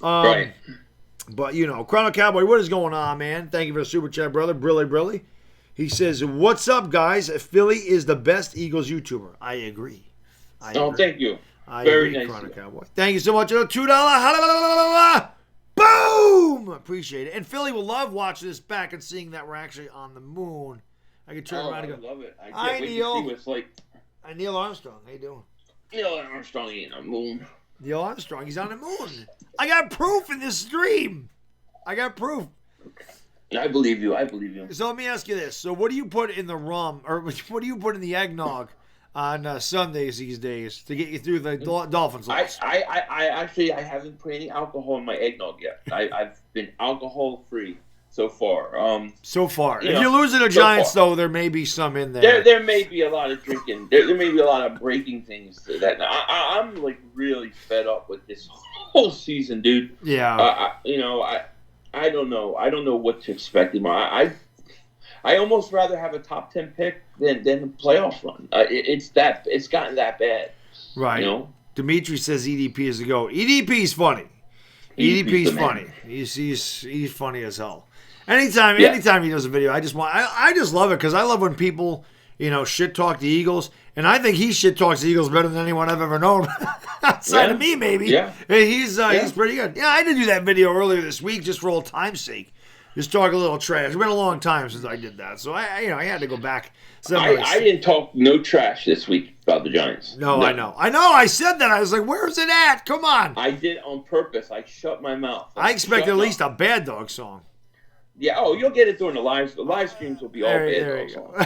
Right. But Chrono Cowboy, what is going on, man? Thank you for the super chat, brother. Brilly. He says, "What's up, guys? Philly is the best Eagles YouTuber." I agree. Thank you. Very nice, Chrono Cowboy. Thank you so much. $2. Boom! Appreciate it. And Philly will love watching this back and seeing that we're actually on the moon. I can turn around and go, I love it. Hi, Neil. Hi, Neil Armstrong. How you doing? Neil Armstrong ain't on the moon. Neil Armstrong, he's on the moon. I got proof in this stream. I got proof. I believe you. So let me ask you this. So what do you put in the rum, or what do you put in the eggnog on Sundays these days to get you through the Dolphins loss? I haven't put any alcohol in my eggnog yet. I've been alcohol free so far. So far, if you're losing the Giants, though, there may be some in there. There may be a lot of drinking. There may be a lot of breaking things. That I'm like really fed up with this whole season, dude. Yeah. I don't know. I don't know what to expect anymore. I almost rather have a top 10 pick than a playoff run. It's gotten that bad. Right. Dimitri says EDP is the go. EDP's funny. EDP's funny. He's funny as hell. Anytime he does a video, I just love it because I love when people shit talk the Eagles, and I think he shit talks the Eagles better than anyone I've ever known outside of me, maybe. Yeah. He's pretty good. Yeah, I did do that video earlier this week just for old time's sake. Just talk a little trash. It's been a long time since I did that, so I had to go back. I didn't talk no trash this week about the Giants. No, I know. I said that. I was like, "Where's it at? Come on!" I did on purpose. I shut my mouth. I expect at least a Bad Dog song. Yeah. Oh, you'll get it during the live. The live streams will be all Bad Dog songs.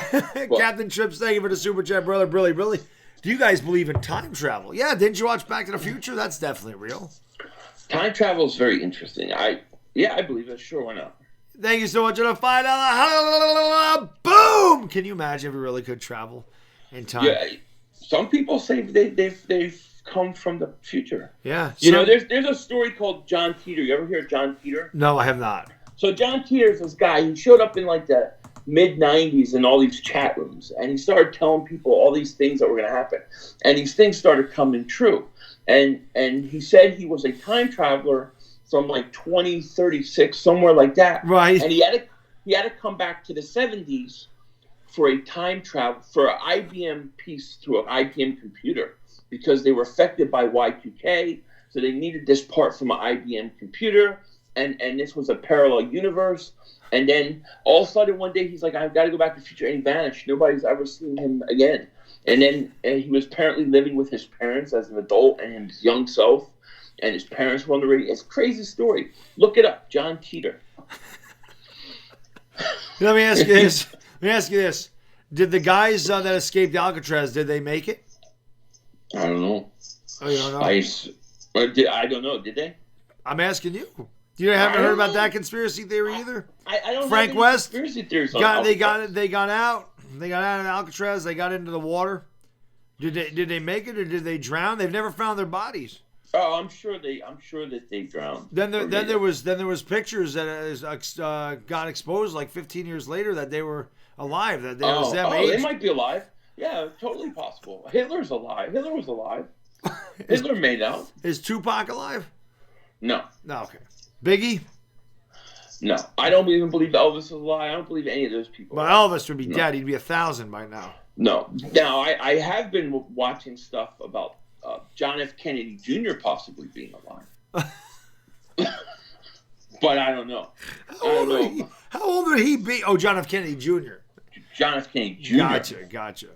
Captain Trips, thank you for the super chat, brother. Really. Do you guys believe in time travel? Yeah. Didn't you watch Back to the Future? That's definitely real. Time travel is very interesting. I believe it. Sure, why not? Thank you so much for the $5. Boom! Can you imagine if we really could travel in time? Yeah, some people say they've come from the future. Yeah. There's a story called John Teeter. You ever hear of John Teeter? No, I have not. So John Teeter's this guy. He showed up in like the mid-'90s in all these chat rooms, and he started telling people all these things that were going to happen, and these things started coming true. And he said he was a time traveler from like 2036, somewhere like that. Right. And he had to come back to the 70s for a time travel, for an IBM piece through an IBM computer, because they were affected by Y2K. So they needed this part from an IBM computer. And this was a parallel universe. And then all of a sudden one day he's like, I've got to go back to the future. And he vanished. Nobody's ever seen him again. And then he was apparently living with his parents as an adult and his young self. And his parents were on the radio. It's a crazy story. Look it up, John Teeter. Let me ask you this. Did the guys that escaped Alcatraz, did they make it? I don't know. Oh, you don't know? I don't know. Did they? I'm asking you. You haven't heard about that conspiracy theory either? I don't Frank have West? Conspiracy theories They got out. They got out of Alcatraz. They got into the water. Did they make it or did they drown? They've never found their bodies. Oh, I'm sure that they drowned. Then there was pictures that got exposed like 15 years later that they were alive. That there was them aged. They might be alive. Yeah, totally possible. Hitler's alive. Hitler was alive. Hitler made out. Is Tupac alive? No. No. Okay. Biggie? No. I don't even believe Elvis is alive. I don't believe any of those people. But Elvis would be dead. He'd be 1,000 by now. No. Now I have been watching stuff about John F. Kennedy Jr. possibly being alive. But I don't know. How old would he be? Oh, John F. Kennedy Jr. John F. Kennedy Jr. Gotcha.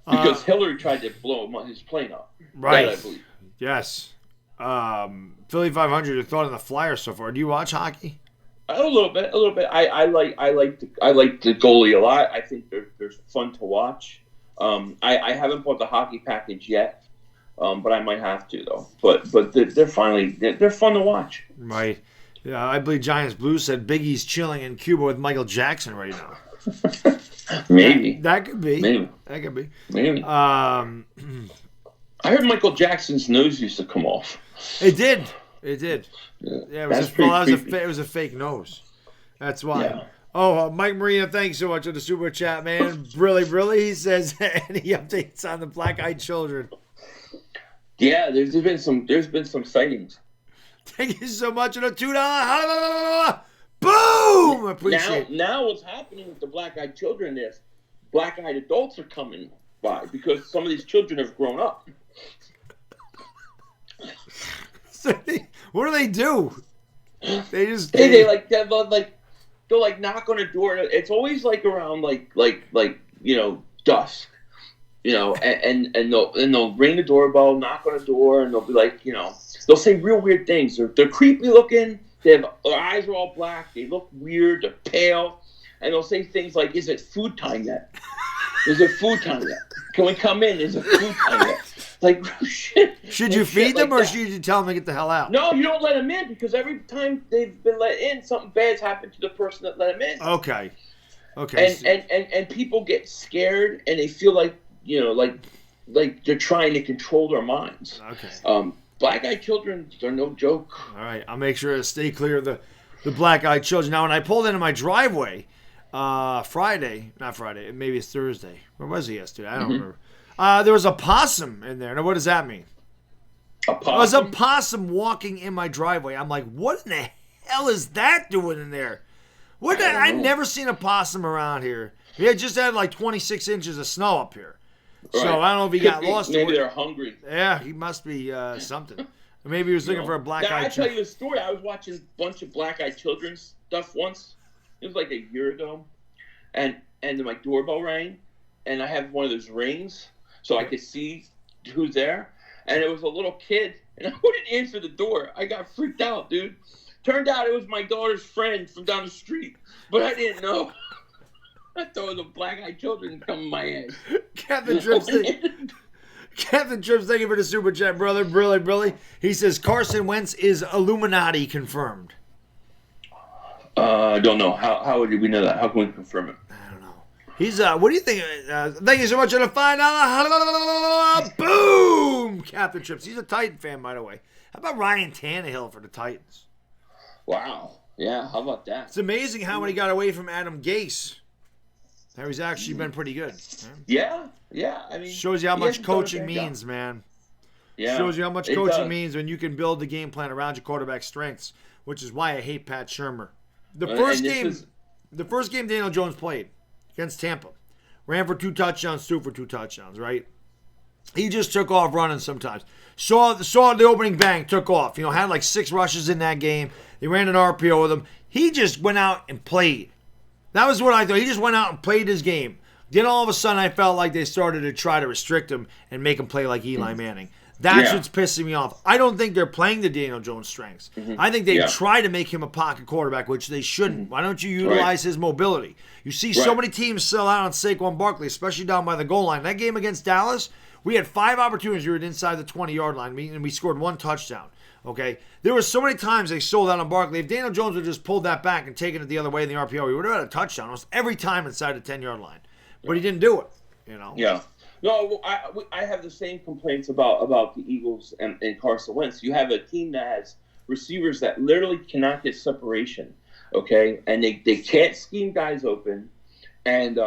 Because Hillary tried to blow his plane up. Right. That I believe. Yes. Philly.500, your thought on the Flyers so far. Do you watch hockey? A little bit. I like the goalie a lot. I think they're fun to watch. I haven't bought the hockey package yet, but I might have to though. But they're fun to watch. Right. Yeah, I believe Giants Blues said Biggie's chilling in Cuba with Michael Jackson right now. Maybe that could be. Maybe that could be. Maybe. I heard Michael Jackson's nose used to come off. It did. It did. Yeah, it That's was pretty it was a fake nose. That's why. Yeah. Oh, Mike Marino, thanks so much for the super chat, man. Brilly. He says, any updates on the black-eyed children? Yeah, there's been some sightings. Thank you so much for the $2. Boom! Appreciate it. Now what's happening with the black-eyed children is black-eyed adults are coming by because some of these children have grown up. What do they do? They just they'll like knock on a door. It's always like around like dusk, and they'll ring the doorbell, knock on the door, and they'll be like, they'll say real weird things. They're creepy looking. Their eyes are all black. They look weird. They're pale, and they'll say things like, "Is it food time yet? Is it food time yet? Can we come in? Is it food time yet?" Like, shit. Should you feed them or should you tell them to get the hell out? No, you don't let them in because every time they've been let in, something bad's happened to the person that let them in. Okay. And people get scared and they feel like, like they're trying to control their minds. Okay. Black-eyed children are no joke. All right. I'll make sure to stay clear of the black-eyed children. Now, when I pulled into my driveway not Friday, maybe it's Thursday. Where was he yesterday? I don't remember. There was a possum in there. Now, what does that mean? A possum? There was a possum walking in my driveway. I'm like, what in the hell is that doing in there? I've never seen a possum around here. We had just had like 26 inches of snow up here. Right. So I don't know if he got lost. Maybe they're hungry. Yeah, he must be something. Maybe he was looking for a black-eyed child. I'll tell you a story. I was watching a bunch of black-eyed children stuff once. It was like a year ago. And my doorbell rang. And I have one of those rings so I could see who's there. And it was a little kid. And I wouldn't answer the door. I got freaked out, dude. Turned out it was my daughter's friend from down the street. But I didn't know. I thought it was a black-eyed children coming my ass. Captain Trips, thank you for the super chat, brother. Brilly. He says Carson Wentz is Illuminati confirmed. I don't know. How would we know that? How can we confirm it? I don't know. He's what do you think? Thank you so much for the $5. Boom! Captain Trips. He's a Titan fan, by the way. How about Ryan Tannehill for the Titans? Wow. Yeah, how about that? It's amazing how when he got away from Adam Gase. How he's actually been pretty good. Yeah. I mean, shows you how much coaching means, man. Yeah, shows you how much coaching means when you can build the game plan around your quarterback's strengths, which is why I hate Pat Shurmur. The first game Daniel Jones played against Tampa, ran for 2 touchdowns, threw for 2 touchdowns. Right? He just took off running sometimes. Saw the opening bang, took off. Had like 6 rushes in that game. They ran an RPO with him. He just went out and played. That was what I thought. He just went out and played his game. Then all of a sudden I felt like they started to try to restrict him and make him play like Eli Manning. That's what's pissing me off. I don't think they're playing the Daniel Jones strengths. I think they try to make him a pocket quarterback, which they shouldn't. Why don't you utilize his mobility? You see so many teams sell out on Saquon Barkley, especially down by the goal line. That game against Dallas, we had 5 opportunities. We were inside the 20-yard line, and we scored 1 touchdown. Okay, there were so many times they sold out on Barkley. If Daniel Jones would have just pulled that back and taken it the other way in the RPO, he would have had a touchdown almost every time inside the 10-yard line. But he didn't do it. Yeah. No, I have the same complaints about the Eagles and Carson Wentz. You have a team that has receivers that literally cannot get separation. Okay, and they can't scheme guys open, and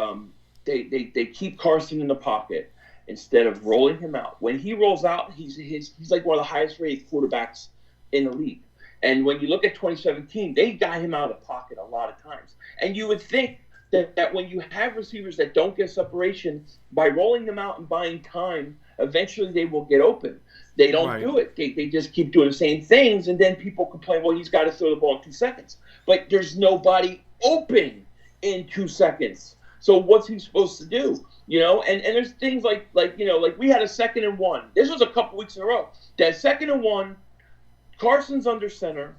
they keep Carson in the pocket instead of rolling him out. When he rolls out, he's like one of the highest rated quarterbacks in the league. And when you look at 2017, they got him out of the pocket a lot of times. And you would think that when you have receivers that don't get separation, by rolling them out and buying time, eventually they will get open. They don't do it. They just keep doing the same things, and then people complain, well, he's got to throw the ball in 2 seconds. But there's nobody open in 2 seconds. So what's he supposed to do? And there's things like we had a 2nd and 1. This was a couple weeks in a row. That 2nd and 1, Carson's under center,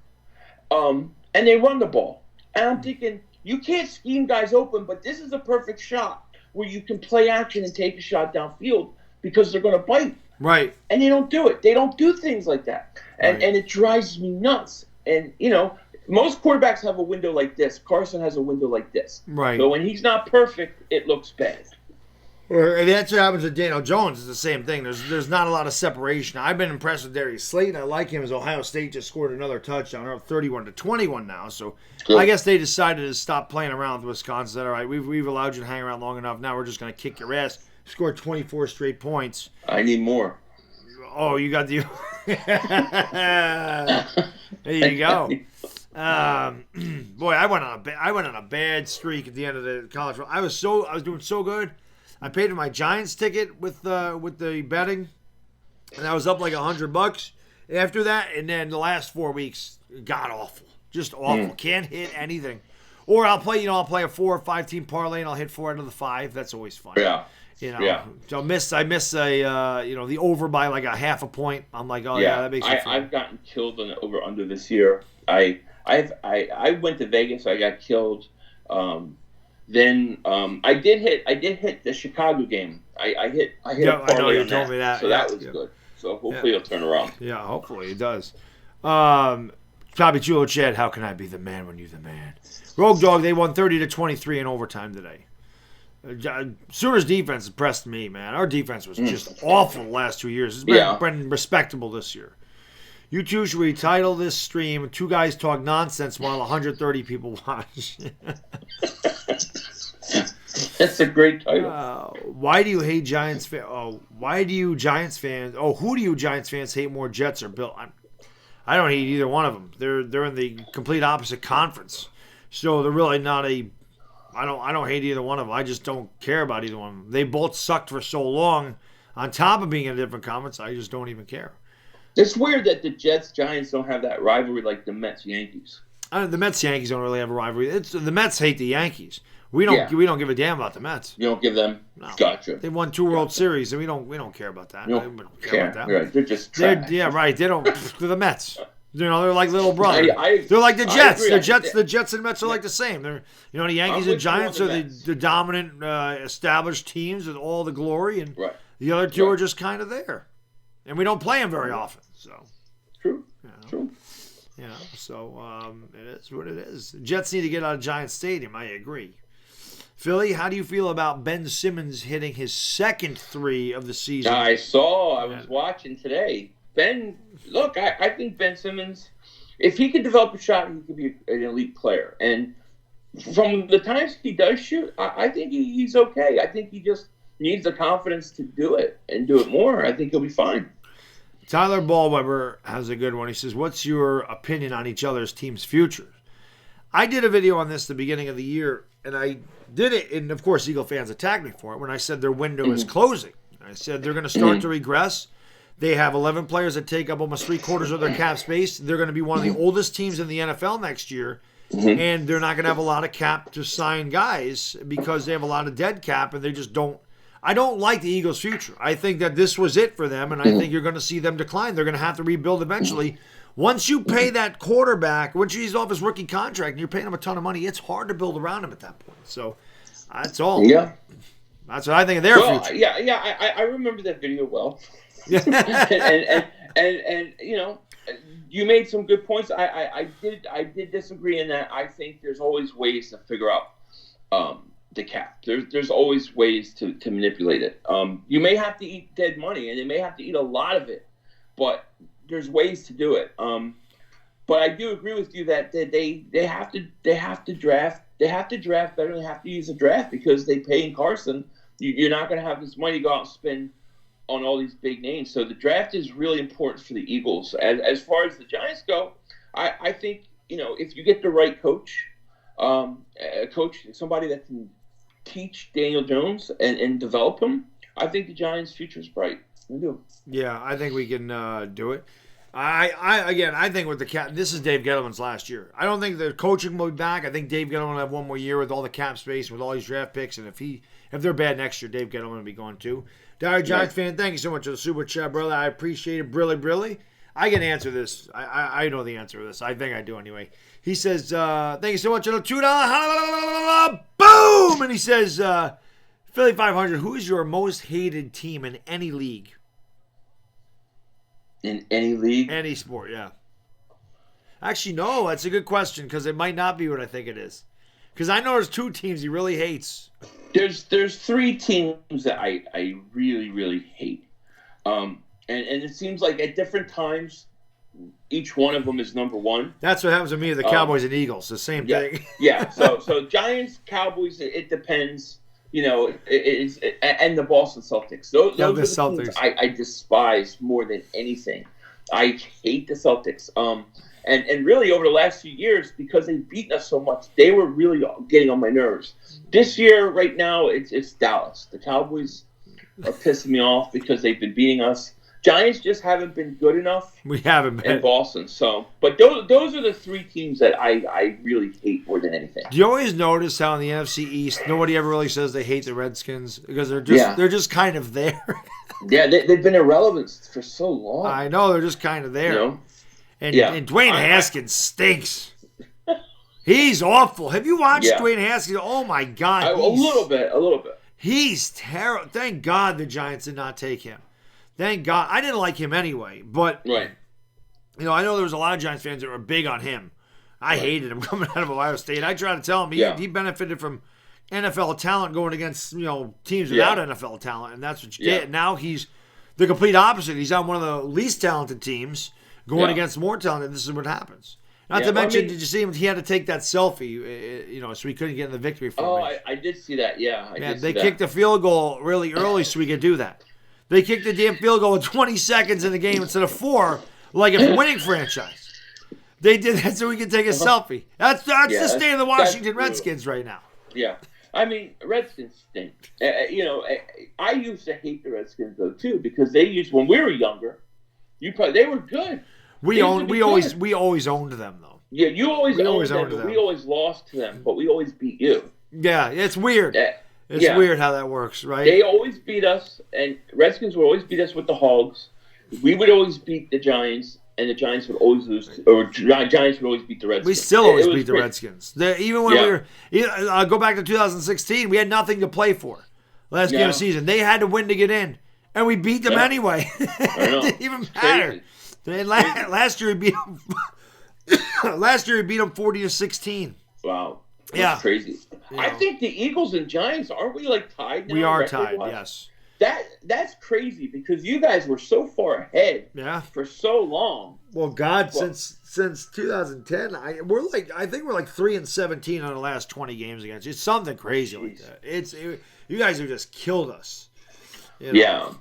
and they run the ball. And I'm thinking, you can't scheme guys open, but this is a perfect shot where you can play action and take a shot downfield because they're going to bite. Right. And they don't do it. They don't do things like that. And it drives me nuts. And, most quarterbacks have a window like this. Carson has a window like this. Right. But when he's not perfect, it looks bad. And that's what happens with Daniel Jones. It's the same thing. There's not a lot of separation. I've been impressed with Darius Slayton. I like him as Ohio State just scored another touchdown. They're up 31-21 now. So Good. I guess they decided to stop playing around with Wisconsin. All right, we've allowed you to hang around long enough. Now we're just going to kick your ass. Scored 24 straight points. I need more. Oh, you got the. There you go. Boy, I went on a bad streak at the end of the college. I was doing so good. I paid for my Giants ticket with the betting, and I was up like $100 after that. And then the last 4 weeks, god awful, just awful. Can't hit anything. Or I'll play a 4 or 5 team parlay, and I'll hit 4 out of the 5. That's always fun. Yeah. So I miss the over by like a half a point. I'm like, that makes me fun. I've gotten killed on the over under this year. I went to Vegas. I got killed. Then I did hit the Chicago game. I hit a parlay. I know you on told me that. So that was good. So hopefully it'll turn around. Yeah, hopefully it does. Bobby Chulo Chad, how can I be the man when you're the man? Rogue Dog, they won 30-23 in overtime today. Sooners defense impressed me, man. Our defense was just awful the last 2 years. It's been respectable this year. You two should we title this stream "Two Guys Talk Nonsense" while 130 people watch. That's a great title. Why do you hate Giants fans? Why do you Giants fans? Who do you Giants fans hate more, Jets or Bill? I don't hate either one of them. They're in the complete opposite conference, so they're really not a. I don't hate either one of them. I just don't care about either one of them. They both sucked for so long. On top of being in a different conference, I just don't even care. It's weird that the Jets-Giants don't have that rivalry like the Mets-Yankees. The Mets-Yankees don't really have a rivalry. The Mets hate the Yankees. We don't give a damn about the Mets. You don't give them. No. Gotcha. They won 2 World Series, and we don't care about that. We don't care about that. Right. They're just trash. Right. They don't. They're the Mets. They're like little brother. They're like the Jets. The Jets and Mets are like the same. They're the Yankees and Giants are the dominant established teams with all the glory, and the other two are just kind of there. And we don't play them very often. So true. True. So it is what it is. The Jets need to get out of Giant Stadium. I agree. Philly, how do you feel about Ben Simmons hitting his second 3 of the season? I was watching today. Look, I think Ben Simmons, if he could develop a shot, he could be an elite player. And from the times he does shoot, I think he's okay. I think he just needs the confidence to do it and do it more. I think he'll be fine. Tyler Ballweber has a good one. He says, what's your opinion on each other's team's future? I did a video on this at the beginning of the year, and I did it, and of course Eagle fans attacked me for it when I said their window is closing. I said they're going to start to regress. They have 11 players that take up almost 3/4 of their cap space. They're going to be one of the oldest teams in the NFL next year, and they're not going to have a lot of cap to sign guys because they have a lot of dead cap, and they just don't. I don't like the Eagles' future. I think that this was it for them, and I think you're going to see them decline. They're going to have to rebuild eventually. Once you pay that quarterback, once he's off his rookie contract and you're paying him a ton of money, it's hard to build around him at that point. So that's all. Yeah. That's what I think of their future. Yeah. I remember that video well. and you made some good points. I did disagree in that. I think there's always ways to figure out the cap. There's always ways to manipulate it. You may have to eat dead money, and they may have to eat a lot of it, but there's ways to do it. But I do agree with you that they have to draft. They have to draft better. They have to use a draft because they pay in Carson. You're not going to have this money to go out and spend on all these big names. So the draft is really important for the Eagles. As far as the Giants go, I think if you get the right coach, somebody that can teach Daniel Jones and develop him, I think the Giants' future is bright. I do. Yeah, I think we can do it. I think with the cap, this is Dave Gettleman's last year. I don't think the coaching will be back. I think Dave Gettleman will have one more year with all the cap space, with all these draft picks, and if they're bad next year, Dave Gettleman will be going too. Diary Giants fan, thank you so much for the super chat, brother. I appreciate it. Brilly. I can answer this. I know the answer to this. I think I do anyway. He says, thank you so much for the $2. Boom! And he says, Philly.500, who is your most hated team in any league? In any league? Any sport, yeah. Actually, no, that's a good question because it might not be what I think it is. Because I know there's two teams he really hates. There's three teams that I really, really hate. And it seems like at different times, each one of them is number one. That's what happens to me with the Cowboys and Eagles. The same thing. Yeah. So Giants, Cowboys, it depends. You know, and the Boston Celtics. Those are the Celtics. Teams I despise more than anything. I hate the Celtics. And really over the last few years, because they've beaten us so much, they were really getting on my nerves. This year, right now, it's Dallas. The Cowboys are pissing me off because they've been beating us. Giants just haven't been good enough. We haven't been. And Boston. So, but those are the three teams that I really hate more than anything. Do you always notice how in the NFC East, nobody ever really says they hate the Redskins because they're just kind of there. Yeah, they've been irrelevant for so long. I know, they're just kind of there. You know? And Dwayne Haskins stinks. He's awful. Have you watched Dwayne Haskins? Oh my God! A little bit. He's terrible. Thank God the Giants did not take him. Thank God. I didn't like him anyway, but right. You know, I know there was a lot of Giants fans that were big on him. I hated him coming out of Ohio State. I tried to tell him he benefited from NFL talent going against teams without NFL talent, and that's what you get. Now he's the complete opposite. He's on one of the least talented teams going against more talent, and this is what happens. Not to mention, did you see him? He had to take that selfie, so he couldn't get in the victory formation. I did see that. Yeah, they kicked the field goal really early so we could do that. They kicked the damn field goal with 20 seconds in the game instead of 4, like a winning franchise. They did that so we could take a selfie. That's the state of the Washington Redskins right now. Yeah. I mean, Redskins stink. I used to hate the Redskins, though, too, because when we were younger, they were good. We always owned them, though. Yeah, you always owned them, but we always lost to them, but we always beat you. Yeah, it's weird. It's weird how that works, right? They always beat us, and Redskins would always beat us with the Hogs. We would always beat the Giants, and the Giants would always lose, or Giants would always beat the Redskins. We still always beat the Redskins. Even when we were, go back to 2016, we had nothing to play for. Last game of the season, they had to win to get in, and we beat them anyway. It didn't even matter. Last year we beat them. Last year we beat them 40-16. Wow. That's crazy. I think the Eagles and Giants, aren't we tied now? We are tied, yes. That's crazy because you guys were so far ahead for so long. Well, since 2010, I think we're 3-17 on the last 20 games against you. It's something crazy like that. You guys have just killed us. Yeah.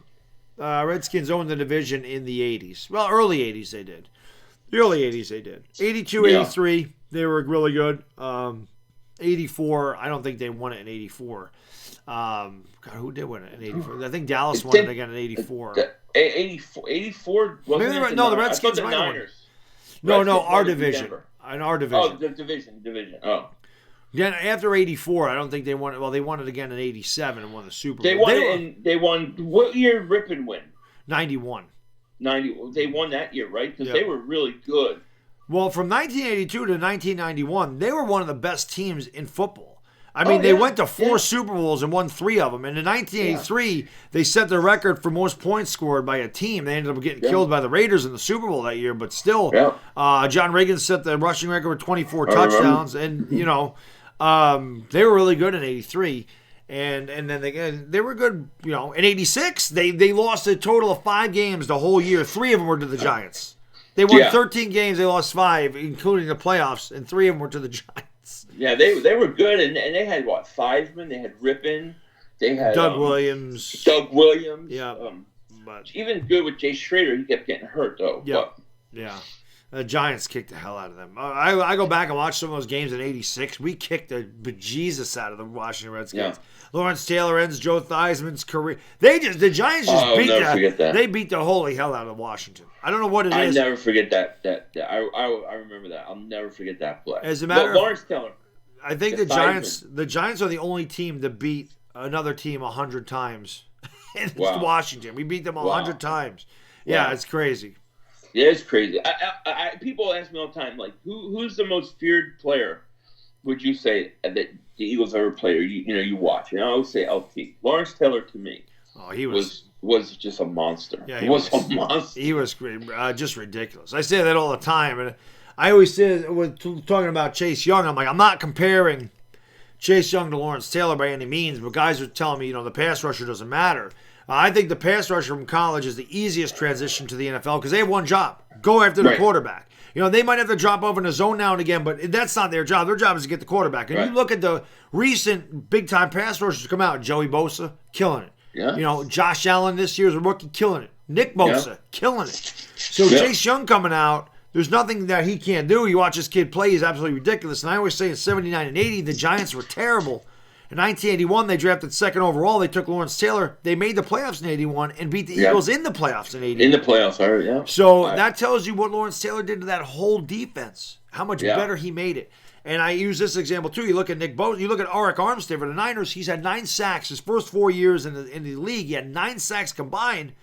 Redskins owned the division in the 80s. Well, early 80s they did. The early 80s they did. 82, 83, they were really good. 84, I don't think they won it in 84. God, who did win it in 84? I think Dallas won it again in 84. 84 wasn't it? No, the Redskins might have won. No, our division. In our division. Oh, the division. Oh. Then after 84, I don't think they won it. Well, they won it again in 87 and won the Super Bowl. They won. What year did Ripon win? 91. 90. They won that year, right? Because they were really good. Well, from 1982 to 1991, they were one of the best teams in football. I mean, they went to 4 Super Bowls and won 3 of them. And in 1983, they set the record for most points scored by a team. They ended up getting killed by the Raiders in the Super Bowl that year. But still, John Reagan set the rushing record with 24 touchdowns. And, they were really good in 83. And then they were good, in 86, they lost a total of 5 games the whole year. 3 of them were to the Giants. They won 13 games. They lost 5, including the playoffs, and 3 of them were to the Giants. Yeah, they were good, and they had, Theismann, they had Ripon, they had Doug Williams. Yeah. But even good with Jay Schrader, he kept getting hurt, though. Yeah. The Giants kicked the hell out of them. I go back and watch some of those games in 86. We kicked the bejesus out of the Washington Redskins. Yeah. Lawrence Taylor ends Joe Theismann's career. The Giants just beat the holy hell out of Washington. I don't know what it is. I never forget that. I remember that. I'll never forget that play. As a matter of Lawrence Taylor. I think the Giants are the only team to beat another team 100 times in Washington. We beat them 100 times. Yeah, it's crazy. Yeah, it's crazy. People ask me all the time, who's the most feared player? Would you say that the Eagles ever played, or you watch? And I always say LT. Lawrence Taylor to me. Oh, he was just a monster. Yeah, he was a monster. He was great, just ridiculous. I say that all the time, and I always say when talking about Chase Young, I'm not comparing Chase Young to Lawrence Taylor by any means, but guys are telling me, the pass rusher doesn't matter. I think the pass rusher from college is the easiest transition to the NFL because they have one job: go after the quarterback. They might have to drop over in the zone now and again, but that's not their job. Their job is to get the quarterback. And you look at the recent big-time pass rushers come out: Joey Bosa, killing it. Yeah. Josh Allen this year is a rookie, killing it. Nick Bosa, killing it. So Chase Young coming out, there's nothing that he can't do. You watch this kid play, he's absolutely ridiculous. And I always say in 79 and 80, the Giants were terrible. In 1981, they drafted second overall. They took Lawrence Taylor. They made the playoffs in 81 and beat the Eagles in the playoffs in 81. In the playoffs, yeah. So that tells you what Lawrence Taylor did to that whole defense, how much better he made it. And I use this example, too. You look at Nick Bosa. You look at Arik Armstead for the Niners. He's had 9 sacks. His first 4 years in the league, he had 9 sacks combined.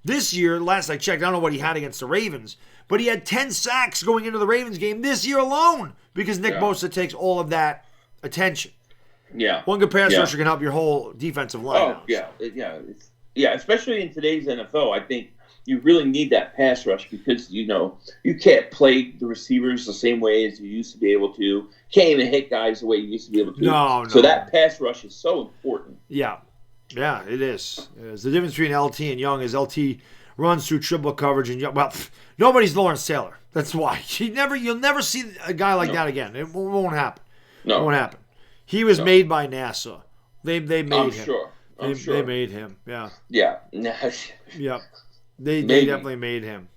This year, last I checked, I don't know what he had against the Ravens, but he had 10 sacks going into the Ravens game this year alone because Nick Bosa takes all of that attention. Yeah. One good pass rusher can help your whole defensive line. Yeah. Especially in today's NFL, I think you really need that pass rush because, you can't play the receivers the same way as you used to be able to. Can't even hit guys the way you used to be able to. No. So that pass rush is so important. Yeah. Yeah, it is. The difference between LT and Young is LT runs through triple coverage and Young. Well, nobody's Lawrence Taylor. That's why. You'll never see a guy like that again. It won't happen. No. It won't happen. He was made by NASA. They made him. Sure. They made him. Yeah. Yeah. Yep. They definitely made him.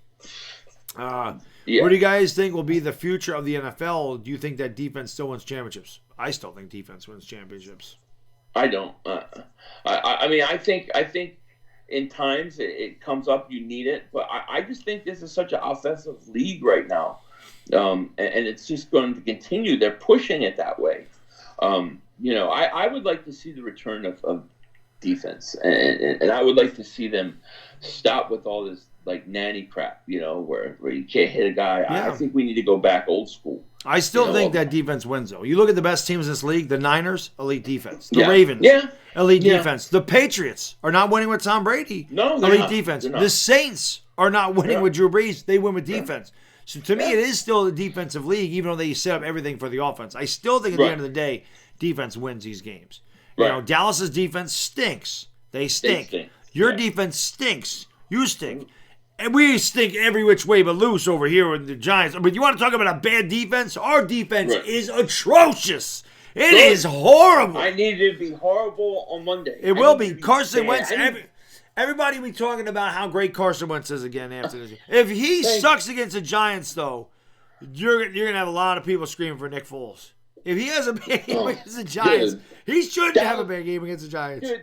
What do you guys think will be the future of the NFL? Do you think that defense still wins championships? I still think defense wins championships. I don't. I think in times it comes up, you need it, but I just think this is such an offensive league right now, and it's just going to continue. They're pushing it that way. I would like to see the return of defense, and I would like to see them stop with all this nanny crap, where you can't hit a guy. I think we need to go back old school. I still think that defense wins, though. You look at the best teams in this league: the Niners, elite defense; the Ravens, elite defense; the Patriots are not winning with Tom Brady, elite defense; the Saints are not winning with Drew Brees; they win with defense. So to me, it is still a defensive league, even though they set up everything for the offense. I still think at the end of the day, defense wins these games. Dallas's defense stinks; they stink. Your defense stinks; you stink. And we stink every which way but loose over here with the Giants. But you want to talk about a bad defense? Our defense is atrocious. It is horrible. I need it to be horrible on Monday. It will be. Carson Wentz. Everybody will be talking about how great Carson Wentz is again after this. If he sucks against the Giants, though, you're going to have a lot of people screaming for Nick Foles. If he has a bad game against the Giants, he shouldn't have a bad game against the Giants. Dude,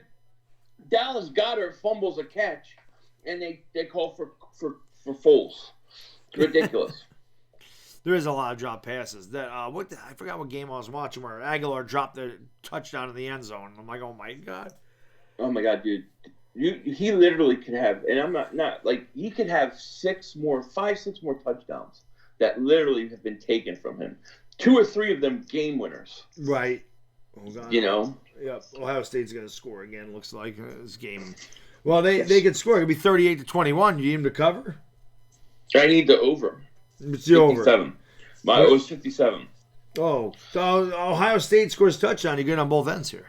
Dallas Goedert fumbles a catch, and they call for Foles. Ridiculous. There is a lot of drop passes. I forgot what game I was watching where Aguilar dropped the touchdown in the end zone. I'm like, oh my god. Oh my god, dude. He literally could have, and I'm not he could have 5, 6 more touchdowns that literally have been taken from him. 2 or 3 of them game winners. Right. Oh god. Yep. Ohio State's going to score again. Looks like this game. Well, they could score. It could be 38-21. You need them to cover? I need the over. It's the over. 57. It was 57. Oh, so Ohio State scores touchdown. You're good on both ends here.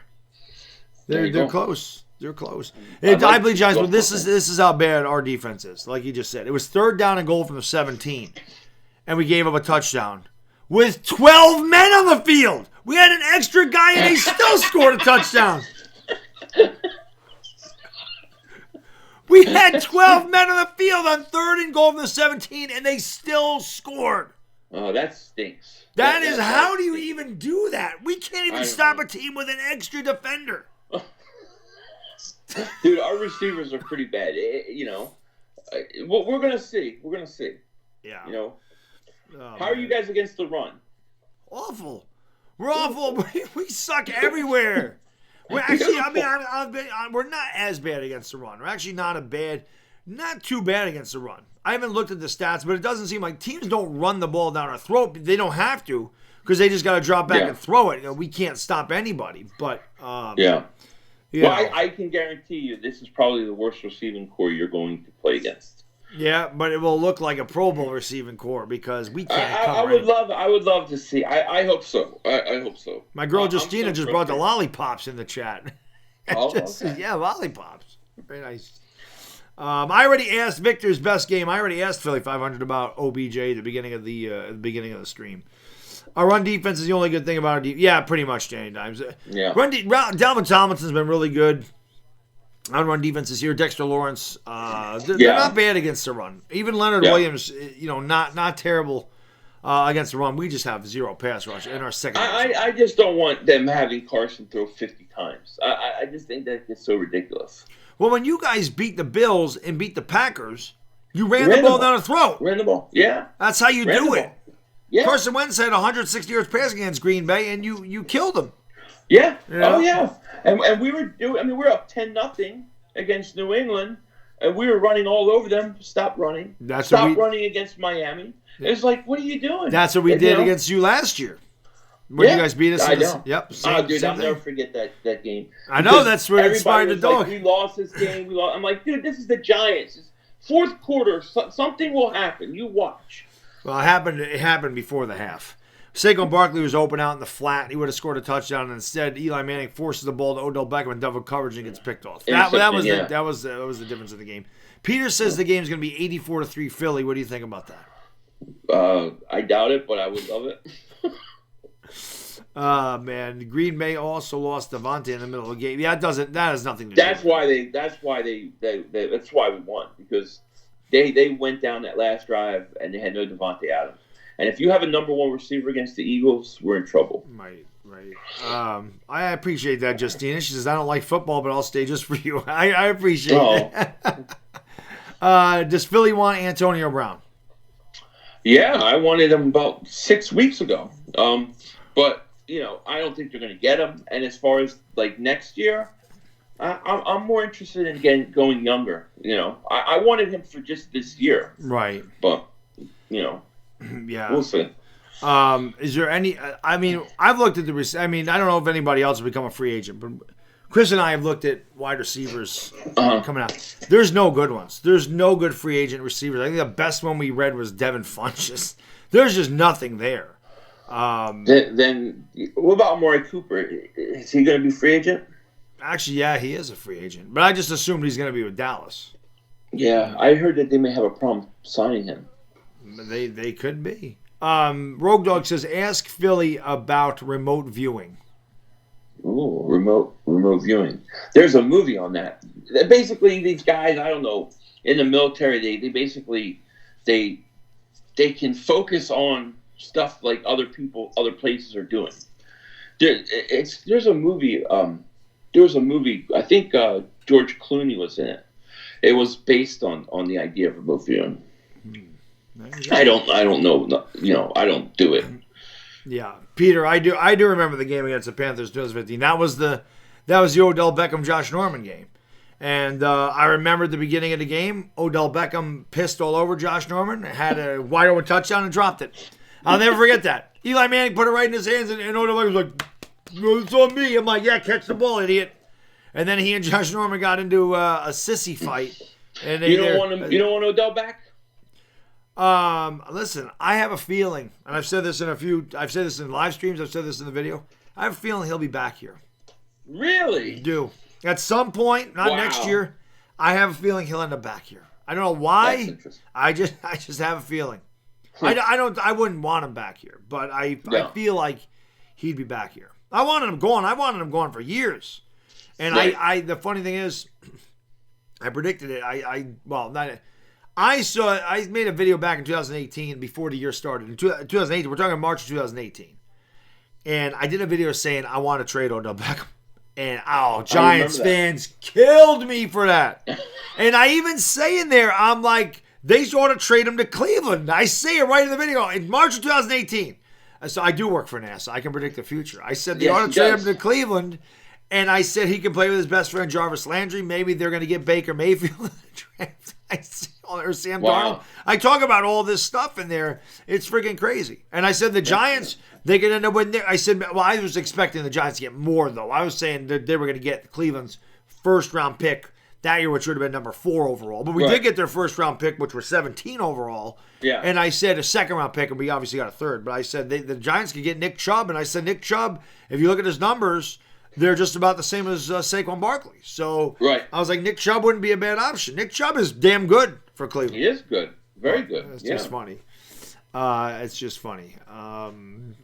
They're close. They're close. I believe, guys, but this is how bad our defense is. Like you just said, it was 3rd down and goal from the 17, and we gave up a touchdown with 12 men on the field. We had an extra guy, and they still scored a touchdown. We had 12 men on the field on 3rd and goal from the 17, and they still scored. Oh, that stinks. That is, how do you even do that? We can't even stop a team with an extra defender. Dude, our receivers are pretty bad. We're going to see. Yeah. How are you guys against the run? Awful. We're awful. We suck everywhere. We're actually, we're not as bad against the run. We're actually not too bad against the run. I haven't looked at the stats, but it doesn't seem like teams don't run the ball down our throat. They don't have to because they just got to drop back and throw it. We can't stop anybody. But Well, I can guarantee you this is probably the worst receiving core you're going to play against. Yeah, but it will look like a Pro Bowl receiving core because we can't cover I would love to see. I hope so. I hope so. My girl Justina just brought the lollipops in the chat. Oh, okay. Yeah, lollipops. Very nice. I already asked Victor's best game. I already asked Philly.500 about OBJ at the beginning of the stream. Our run defense is the only good thing about our defense. Yeah, pretty much, Danny Dimes. Yeah. Dalvin Tomlinson's been really good. On run defense this year, Dexter Lawrence. They're not bad against the run. Even Leonard Williams, not terrible against the run. We just have zero pass rush in our second. I just don't want them having Carson throw 50 times. I just think that gets so ridiculous. Well, when you guys beat the Bills and beat the Packers, you ran the ball down the throat. Ran the ball, yeah. That's how you do it. Yeah. Carson Wentz had 160 yards passing against Green Bay, and you killed him. Yeah. Oh, yeah. And we were we're up 10-0 against New England, and we were running all over them. Stop running. Stop running against Miami. It's like, what are you doing? That's what we did against you last year. When you guys beat us. I know. Yep. I'll never forget that game. I know, that's where it inspired the dog. Like, we lost this game. I'm like, dude, this is the Giants. Fourth quarter, something will happen. You watch. Well, it happened before the half. Saquon Barkley was open out in the flat. He would have scored a touchdown, and instead Eli Manning forces the ball to Odell Beckham and double coverage and gets picked off. That was the difference in the game. Peter says the game's going to be 84-3 Philly. What do you think about that? I doubt it, but I would love it. Man, Green Bay also lost Devontae in the middle of the game. Yeah, that has nothing to do. That's why we won, because they went down that last drive and they had no Devontae Adams. And if you have a number one receiver against the Eagles, we're in trouble. Right. I appreciate that, Justina. She says, I don't like football, but I'll stay just for you. I appreciate that. Does Philly want Antonio Brown? Yeah, I wanted him about 6 weeks ago. But, I don't think they're going to get him. And as far as, next year, I'm more interested in going younger. I wanted him for just this year. Right. But, yeah, we'll see. Is there any? I've looked at the. I don't know if anybody else has become a free agent, but Chris and I have looked at wide receivers coming out. There's no good ones. There's no good free agent receivers. I think the best one we read was Devin Funchess. There's just nothing there. Then what about Amari Cooper? Is he going to be free agent? Actually, yeah, he is a free agent, but I just assumed he's going to be with Dallas. Yeah, I heard that they may have a problem signing him. They could be. Rogue Dog says, ask Philly about remote viewing. Ooh, remote viewing. There's a movie on that. Basically, these guys, I don't know, in the military, they basically they can focus on stuff like other places are doing. There's a movie. There was a movie. I think George Clooney was in it. It was based on the idea of remote viewing. I don't know. I don't do it. Yeah, Peter, I do remember the game against the Panthers 2015. That was the Odell Beckham Josh Norman game, and I remember the beginning of the game. Odell Beckham pissed all over Josh Norman, had a wide open touchdown and dropped it. I'll never forget that. Eli Manning put it right in his hands, and Odell Beckham was like, "It's on me." I'm like, "Yeah, catch the ball, idiot." And then he and Josh Norman got into a sissy fight. And you don't want Odell back? Listen, I have a feeling, and I've said this in live streams, I've said this in the video. I have a feeling he'll be back here. Really? I do. At some point, not next year, I have a feeling he'll end up back here. I don't know why. That's interesting. I just have a feeling. I wouldn't want him back here, but I feel like he'd be back here. I wanted him gone. I wanted him gone for years. And right. The funny thing is, I predicted it. I made a video back in 2018 before the year started. In 2018, we're talking March of 2018. And I did a video saying I want to trade Odell Beckham. And, Giants fans killed me for that. And I even say in there, I'm like, they ought to trade him to Cleveland. I say it right in the video. In March of 2018. So I do work for NASA. I can predict the future. I said they ought to trade him to Cleveland. And I said he can play with his best friend Jarvis Landry. Maybe they're going to get Baker Mayfield in the draft. Or Sam Darnold. I talk about all this stuff in there. It's freaking crazy. And I said the Giants, they could end up winning. I said, I was expecting the Giants to get more, though. I was saying that they were going to get Cleveland's first-round pick that year, which would have been number 4 overall. But we did get their first round pick, which was 17 overall. Yeah. And I said a second round pick, and we obviously got a third. But I said the Giants could get Nick Chubb, and I said Nick Chubb, if you look at his numbers, they're just about the same as Saquon Barkley. So I was like, Nick Chubb wouldn't be a bad option. Nick Chubb is damn good for Cleveland. He is good. Very good. It's just funny. It's just funny.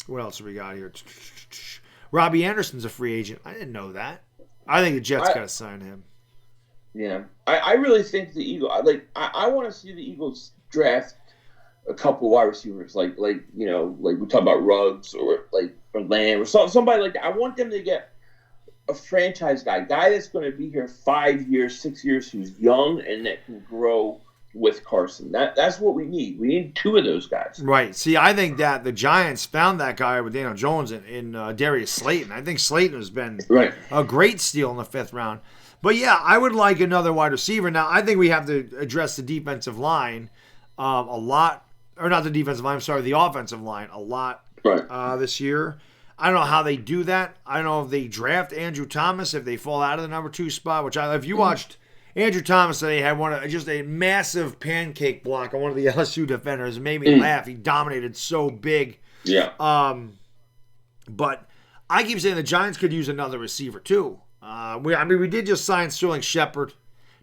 What else have we got here? Robbie Anderson's a free agent. I didn't know that. I think the Jets got to sign him. Yeah. I really think the Eagles, I want to see the Eagles draft a couple wide receivers, like we talk about Ruggs or Lamb or somebody like that. I want them to get a franchise guy that's going to be here 5 years, 6 years, who's young and that can grow with Carson. That's what we need. We need 2 of those guys. Right. See, I think that the Giants found that guy with Daniel Jones in Darius Slayton. I think Slayton has been a great steal in the 5th round. But, yeah, I would like another wide receiver. Now, I think we have to address the defensive line a lot. Or not the defensive line, I'm sorry, the offensive line a lot this year. I don't know how they do that. I don't know if they draft Andrew Thomas, if they fall out of the number 2 spot, if you watched Andrew Thomas today, had just a massive pancake block on one of the LSU defenders. It made me laugh. He dominated so big. Yeah. But I keep saying the Giants could use another receiver too. We did just sign Sterling Shepard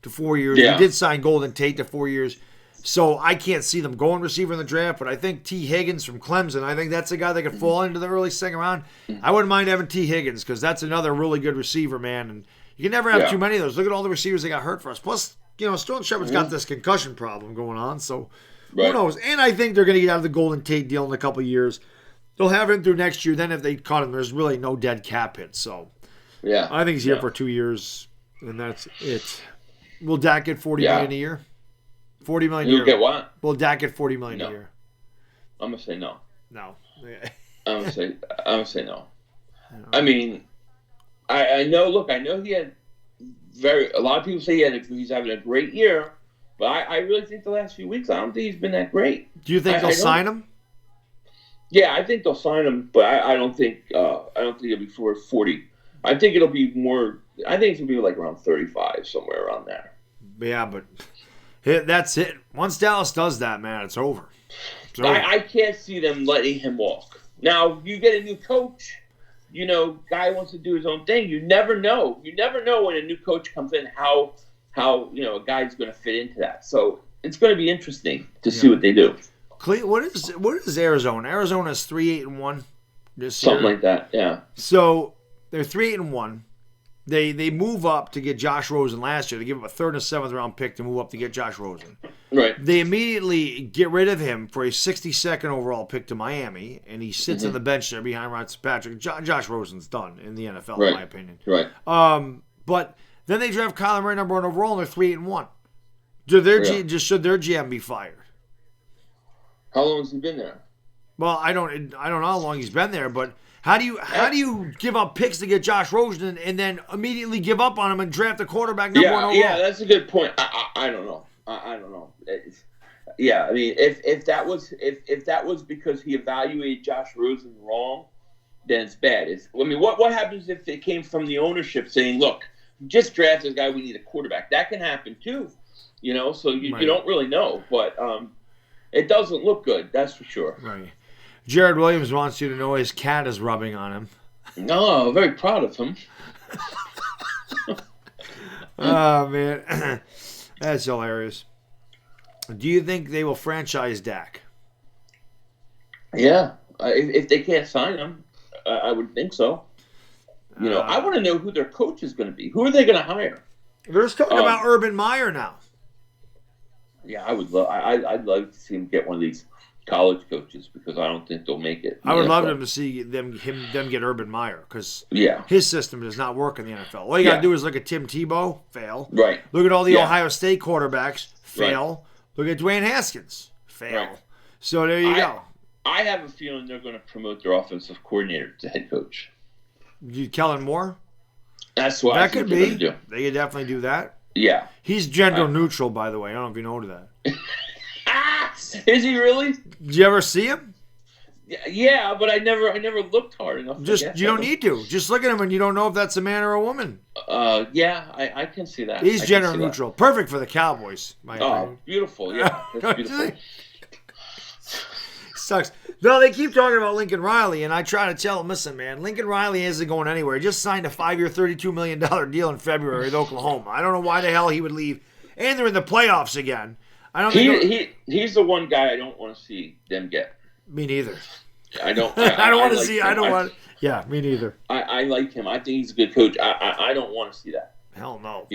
to 4 years. Yeah. We did sign Golden Tate to 4 years. So I can't see them going receiver in the draft, but I think T. Higgins from Clemson, I think that's a guy that could fall into the early 2nd round. I wouldn't mind having T. Higgins because that's another really good receiver, man. And you can never have too many of those. Look at all the receivers that got hurt for us. Plus, Sterling Shepard's got this concussion problem going on, so who knows? And I think they're going to get out of the Golden Tate deal in a couple of years. They'll have him through next year. Then if they cut him, there's really no dead cap hit. So I think he's here for 2 years, and that's it. Will Dak get $40 million a year? $40 million a year. You'll get what? Will Dak get $40 million a year? I'm gonna say no. No. I'm gonna say no. I mean, I know. Look, I know he had a lot of people say he's having a great year, but I really think the last few weeks I don't think he's been that great. Do you think they'll sign him? Yeah, I think they'll sign him, but I don't think it'll be for 40. I think it'll be more. I think it's gonna be like around 35, somewhere around there. Yeah, but that's it. Once Dallas does that, man, it's over. I can't see them letting him walk. Now, you get a new coach, guy wants to do his own thing. You never know. You never know when a new coach comes in how a guy's going to fit into that. So it's going to be interesting to see what they do. What is Arizona? Arizona's 3-8-1 this year. Something like that, yeah. So they're 3-8-1. They move up to get Josh Rosen last year. They give him a 3rd and 7th round pick to move up to get Josh Rosen. Right. They immediately get rid of him for a 62nd overall pick to Miami, and he sits on the bench there behind Ryan Fitzpatrick. Josh Rosen's done in the NFL, in my opinion. Right. But then they draft Kyler Murray number 1 overall, and they're 3-1. Should their GM be fired? How long has he been there? Well, I don't know how long he's been there, but how do you give up picks to get Josh Rosen and then immediately give up on him and draft a quarterback number 1 overall? Yeah, that's a good point. I don't know. I don't know. I mean, if that was because he evaluated Josh Rosen wrong, then it's bad. What happens if it came from the ownership saying, "Look, just draft this guy. We need a quarterback." That can happen too. So you don't really know, but it doesn't look good. That's for sure. Right. Jared Williams wants you to know his cat is rubbing on him. No, very proud of him. Oh, man. That's hilarious. Do you think they will franchise Dak? Yeah. If they can't sign him, I would think so. I want to know who their coach is going to be. Who are they going to hire? They're just talking about Urban Meyer now. Yeah, I'd love to see him get one of these college coaches because I don't think they'll make it. I would love them to see them get Urban Meyer because his system does not work in the NFL. All you got to do is look at Tim Tebow, fail. Right. Look at all the Ohio State quarterbacks, fail. Right. Look at Dwayne Haskins, fail. Right. So there you go. I have a feeling they're going to promote their offensive coordinator to head coach. Kellen Moore? That's what that could be. They could definitely do that. Yeah. He's gender neutral, by the way. I don't know if you know that. Is he really? Did you ever see him? Yeah, but I never looked hard enough. You don't need to. Just look at him and you don't know if that's a man or a woman. Yeah, I can see that. He's gender neutral. Perfect for the Cowboys. My opinion. Beautiful. Yeah, that's beautiful. Sucks. No, they keep talking about Lincoln Riley, and I try to tell them, listen, man, Lincoln Riley isn't going anywhere. He just signed a 5-year, $32 million deal in February with Oklahoma. I don't know why the hell he would leave. And they're in the playoffs again. I don't think he's the one guy I don't want to see them get. Me neither. I don't. I don't want to see. I don't want. Yeah, me neither. I like him. I think he's a good coach. I don't want to see that. Hell no.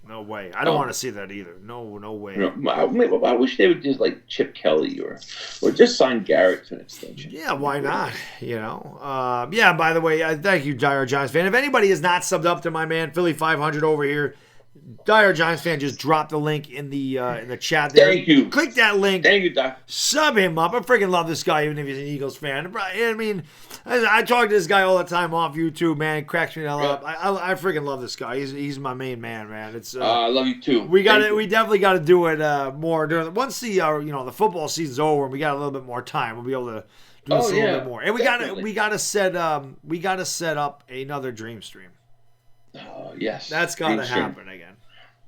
No way. I don't want to see that either. No way. I wish they would just like Chip Kelly or just sign Garrett to an extension. Yeah, why not? Yeah, by the way, thank you, Dire Giants fan. If anybody is not subbed up to my man, Philly.500 over here, Dire Giants fan, just drop the link in the chat there. Thank you. Click that link. Thank you, Doc. Sub him up. I freaking love this guy, even if he's an Eagles fan. I mean, I talk to this guy all the time off YouTube, man. It cracks me the hell up. I freaking love this guy. He's my main man, man. It's I love you too. We definitely got to do it more during once the football season's over and we got a little bit more time. We'll be able to do this a little bit more. And we got to set up another dream stream. Oh yes, that's got to happen again.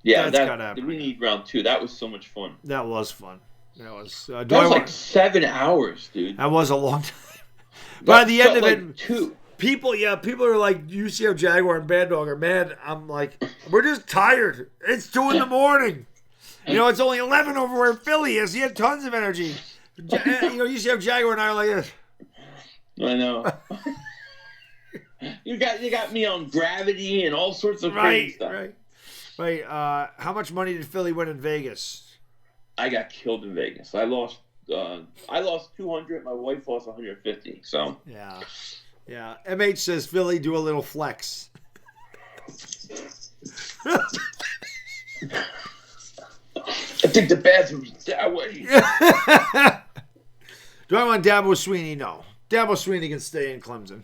Yeah, that's gotta happen. We need round 2. That was so much fun. That was fun. That was like 7 hours, dude. That was a long time. By the end of it, 2. People are like, UCF Jaguar and Bad Dog are mad. I'm like, we're just tired. It's 2 a.m. It's only 11 over where Philly is. He had tons of energy. UCF Jaguar and I are like this. I know. You got me on Gravity and all sorts of crazy stuff. Right. Wait, how much money did Philly win in Vegas? I got killed in Vegas. I lost 200. My wife lost 150. So yeah. MH says Philly, do a little flex. I think the bathroom's that way. Do I want Dabo Sweeney? No. Dabo Sweeney can stay in Clemson.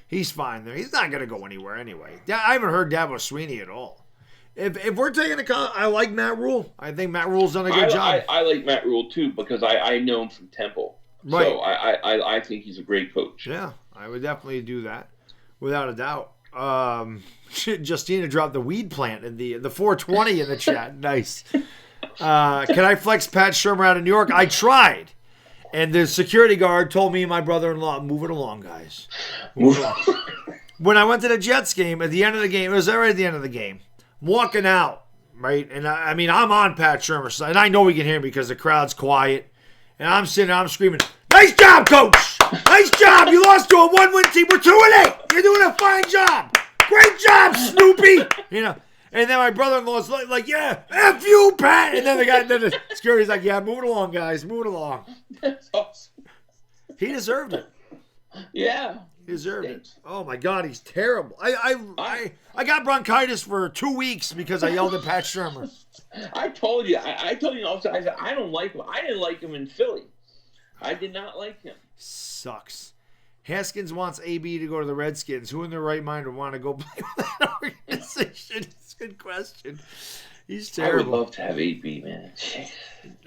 He's fine there. He's not going to go anywhere anyway. I haven't heard Dabo Sweeney at all. If we're taking I like Matt Rule. I think Matt Rule's done a good job. I like Matt Rule too because I know him from Temple. Right. So I think he's a great coach. Yeah, I would definitely do that without a doubt. Justina dropped the weed plant in the 420 in the chat. Nice. Can I flex Pat Shurmur out of New York? I tried. And the security guard told me and my brother-in-law, move it along, guys. Move it along. When I went to the Jets game, at the end of the game, it was right at the end of the game. I'm walking out, right? And I'm on Pat Shurmur's side. And I know he can hear me because the crowd's quiet. And I'm sitting there, I'm screaming, nice job, coach! Nice job! You lost to a 1-win team. We're 2-8. You're doing a fine job. Great job, Snoopy! And then my brother-in-law's like, yeah, F you, Pat! And then the security's like, yeah, move it along, guys. Move it along. That's awesome. He deserved it. Yeah. He deserved it. Oh, my God, he's terrible. I got bronchitis for 2 weeks because I yelled at Pat Shurmur. I told you. I told you also, I said, I don't like him. I didn't like him in Philly. I did not like him. Sucks. Haskins wants AB to go to the Redskins. Who in their right mind would want to go play with that organization? It's a good question. He's terrible. I would love to have AB, man.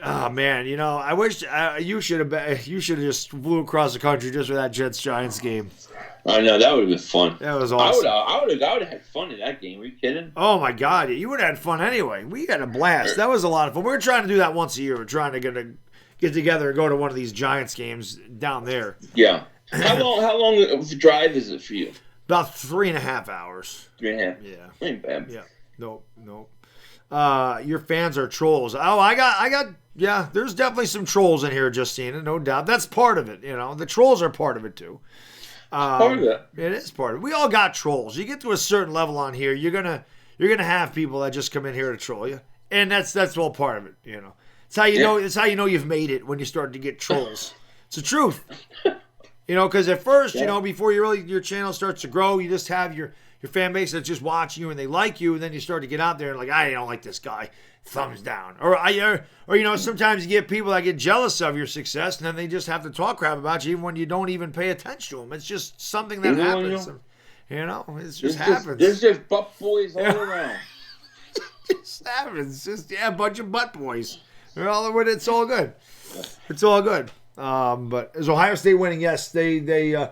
Oh man, I wish you should have just flew across the country just for that Jets-Giants game. I know that would have been fun. That was awesome. I would have had fun in that game. Are you kidding? Oh my God, you would have had fun anyway. We had a blast. That was a lot of fun. We're trying to do that once a year. We're trying to get together and go to one of these Giants games down there. Yeah. How long of a drive is it for you? About 3.5 hours. 3.5. Yeah. Ain't bad. Yeah. Nope. Your fans are trolls. Oh, I got. Yeah, there's definitely some trolls in here, Justina. No doubt. That's part of it. The trolls are part of it too. Part of it. It is part of it. We all got trolls. You get to a certain level on here, you're gonna have people that just come in here to troll you, and that's all part of it. It's how you know. It's how you know you've made it when you start to get trolls. It's the truth. Because at first, before your channel starts to grow, you just have your fan base that's just watching you and they like you, and then you start to get out there and like, I don't like this guy, thumbs down. Or sometimes you get people that get jealous of your success, and then they just have to talk crap about you even when you don't even pay attention to them. It's just something that happens. It just happens. There's just butt boys all around. It just happens. It's just a bunch of butt boys. It's all good. It's all good. But is Ohio State winning? Yes, they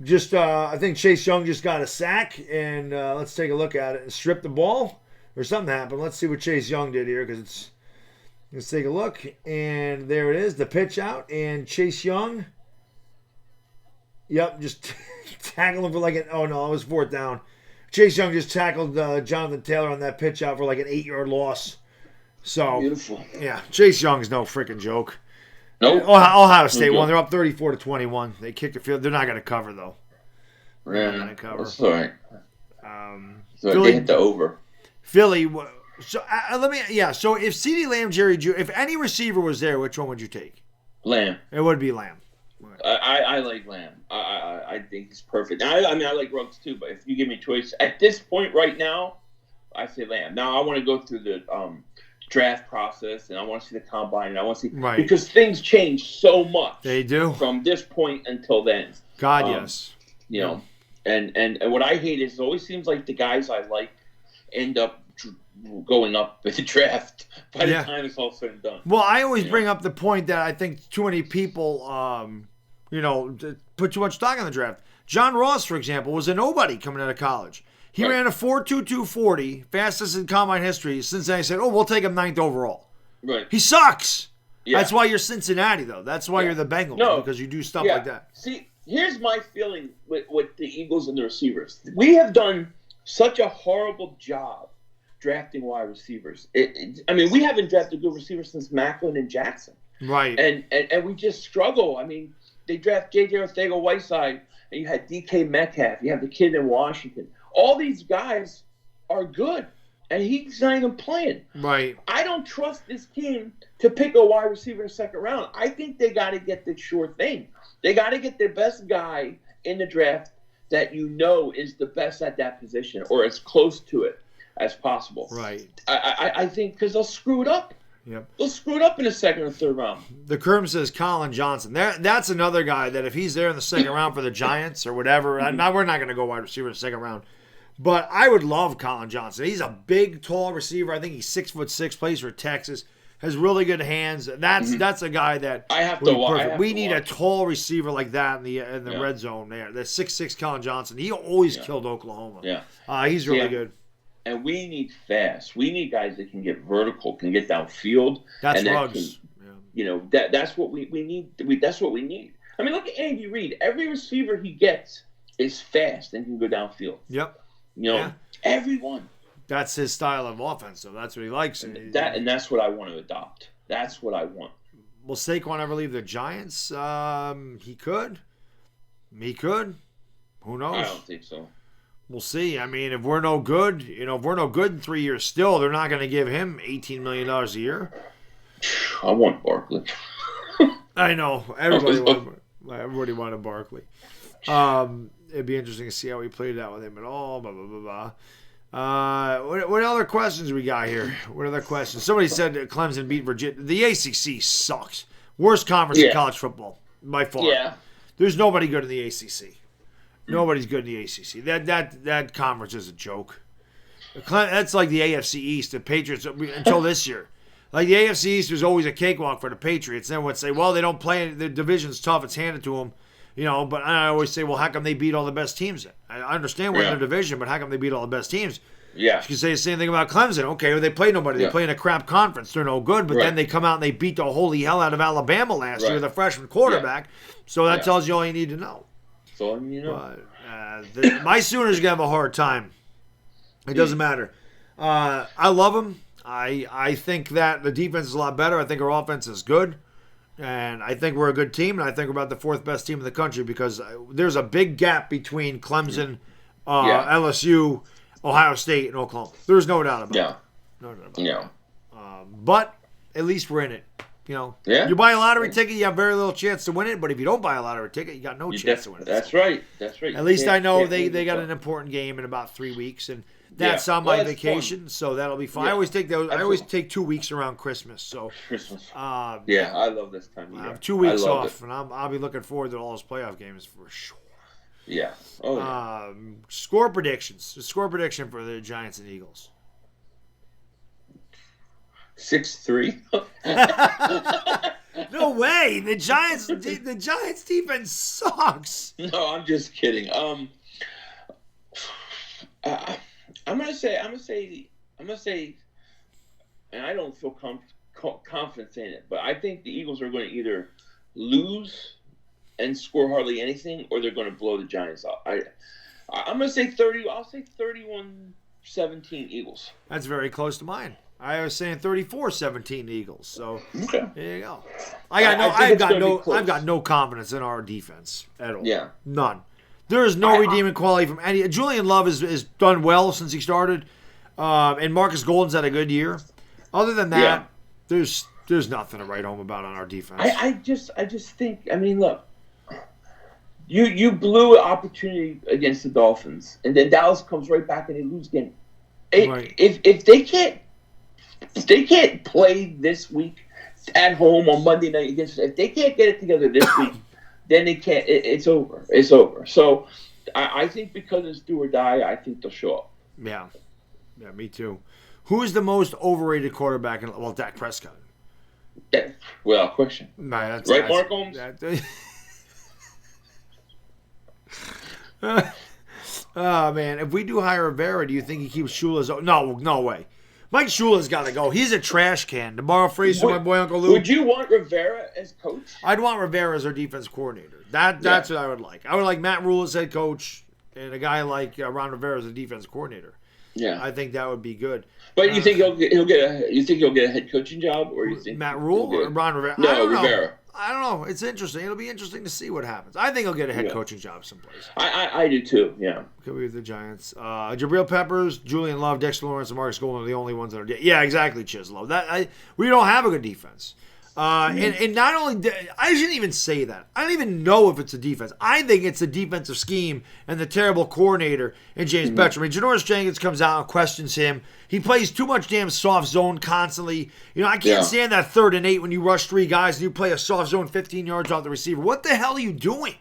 just I think Chase Young just got a sack, and let's take a look at it and strip the ball or something happened. Let's see what Chase Young did here because it's. Let's take a look, and there it is, the pitch out, and Chase Young. Yep, just tackled him for like it was fourth down. Chase Young just tackled Jonathan Taylor on that pitch out for like an 8-yard loss. So beautiful. Yeah, Chase Young's no freaking joke. Nope. Ohio State won. They're up 34-21. They kicked the field. They're not going to cover though. They're not going to cover. That's all right. So Philly, they hit the over. Philly. So So if CeeDee Lamb, Jerry Jeudy, if any receiver was there, which one would you take? Lamb. It would be Lamb. I like Lamb. I think he's perfect. I like Ruggs too, but if you give me a choice at this point right now, I say Lamb. Now I want to go through the draft process and I want to see the combine and I want to see because things change so much. They do from this point until then. God, yes. You know, and what I hate is it always seems like the guys I like end up going up in the draft by the time it's all said and done. Well, I always bring up the point that I think too many people, put too much stock in the draft. John Ross, for example, was a nobody coming out of college. He ran a 4.22 40, fastest in combine history. Cincinnati said, we'll take him 9th overall. Right. He sucks. Yeah. That's why you're Cincinnati, though. That's why you're the Bengals, because you do stuff like that. See, here's my feeling with the Eagles and the receivers. We have done such a horrible job drafting wide receivers. We haven't drafted good receivers since Macklin and Jackson. Right. And we just struggle. I mean, they draft J.J. Arcega-Whiteside, and you had D.K. Metcalf. You have the kid in Washington. All these guys are good, and he's not even playing. Right. I don't trust this team to pick a wide receiver in the second round. I think they got to get the sure thing. They got to get their best guy in the draft that is the best at that position or as close to it as possible. Right. I think because they'll screw it up. Yep. They'll screw it up in the second or third round. The Kerm says Colin Johnson. That's another guy that if he's there in the second round for the Giants or whatever, we're not going to go wide receiver in the second round. But I would love Colin Johnson. He's a big, tall receiver. I think he's 6'6", plays for Texas, has really good hands. That's a guy that I have to watch. We need a tall receiver like that in the red zone there. The 6'6" Colin Johnson. He always killed Oklahoma. Yeah. He's really good. And we need fast. We need guys that can get vertical, can get downfield. That's Ruggs. That's what we need. That's what we need. I mean, look at Andy Reid. Every receiver he gets is fast and can go downfield. Yep. Everyone. That's his style of offense, so that's what he likes. And that's what I want to adopt. That's what I want. Will Saquon ever leave the Giants? He could. Who knows? I don't think so. We'll see. I mean, if we're no good, in 3 years still, they're not going to give him $18 million a year. I want Barkley. I know. Everybody wanted Barkley. It'd be interesting to see how we played out with him at all. Blah, blah, blah, blah. What other questions we got here? What other questions? Somebody said that Clemson beat Virginia. The ACC sucks. Worst conference in college football by far. Yeah. There's nobody good in the ACC. Nobody's good in the ACC. That conference is a joke. That's like the AFC East. The Patriots until this year. Like the AFC East was always a cakewalk for the Patriots. Then would say, well, they don't play. The division's tough. It's handed to them. But I always say, well, how come they beat all the best teams? I understand we're in their division, but how come they beat all the best teams? Yeah. You can say the same thing about Clemson. Okay, well, they play nobody. They play in a crap conference. They're no good. But then they come out and they beat the holy hell out of Alabama last year with a freshman quarterback. So that tells you all you need to know. That's all you know. But, my Sooners are going to have a hard time. It doesn't matter. I love them. I think that the defense is a lot better. I think our offense is good. And I think we're a good team, and I think we're about the fourth best team in the country because there's a big gap between Clemson, LSU, Ohio State, and Oklahoma. There's no doubt about it. No doubt about it. But at least we're in it. You buy a lottery ticket, you have very little chance to win it. But if you don't buy a lottery ticket, you got no chance to win it. That's right. At least I know they got an important game in about 3 weeks, and that's on my vacation, so that'll be fine. I always take those. I always take 2 weeks around Christmas. So I love this time of year. I have 2 weeks off, and I'll be looking forward to all those playoff games for sure. Yeah. Score predictions. The score prediction for the Giants and Eagles. 6-3. No way. The Giants defense sucks. No, I'm just kidding. I'm gonna say, and I don't feel confident saying it, but I think the Eagles are going to either lose and score hardly anything, or they're going to blow the Giants out. I'm going to say 30. I'll say 31-17 Eagles. That's very close to mine. I was saying 34-17 Eagles. So okay. There you go. I've got no confidence in our defense at all. Yeah, none. There is no redeeming quality from any. Julian Love has done well since he started, and Marcus Golden's had a good year. Other than that, there's nothing to write home about on our defense. I just think. I mean, look. You blew an opportunity against the Dolphins, and then Dallas comes right back and they lose again. Right. If they can't play this week at home on Monday night against, if they can't get it together this week, then they can't. It's over. It's over. So I think because it's do or die, I think they'll show up. Yeah, me too. Who is the most overrated quarterback in? Well, Dak Prescott. Yeah, without question. Right, Mark Holmes. Oh man, if we do hire Rivera, do you think he keeps Shula's? No way. Mike Shula's got to go. He's a trash can. To borrow a phrase from my boy Uncle Lou. Would you want Rivera as coach? I'd want Rivera as our defense coordinator. That's what I would like. I would like Matt Rule as head coach and a guy like Ron Rivera as a defense coordinator. Yeah, I think that would be good. But you think he'll get a head coaching job, or you think Matt Rule or Ron Rivera? No, Rivera. I don't know. It's interesting. It'll be interesting to see what happens. I think he'll get a head coaching job someplace. I do too. Yeah. Could be with the Giants. Jabril Peppers, Julian Love, Dexter Lawrence, and Marcus Golden are the only ones that are. Yeah, exactly, Chislow. We don't have a good defense. And not only I shouldn't even say that. I don't even know if it's a defense. I think it's the defensive scheme and the terrible coordinator in James Betcher. I mean, Janoris Jenkins comes out and questions him. He plays too much damn soft zone constantly. You know, I can't stand that 3rd and 8 when you rush 3 guys and you play a soft zone 15 yards off the receiver. What the hell are you doing?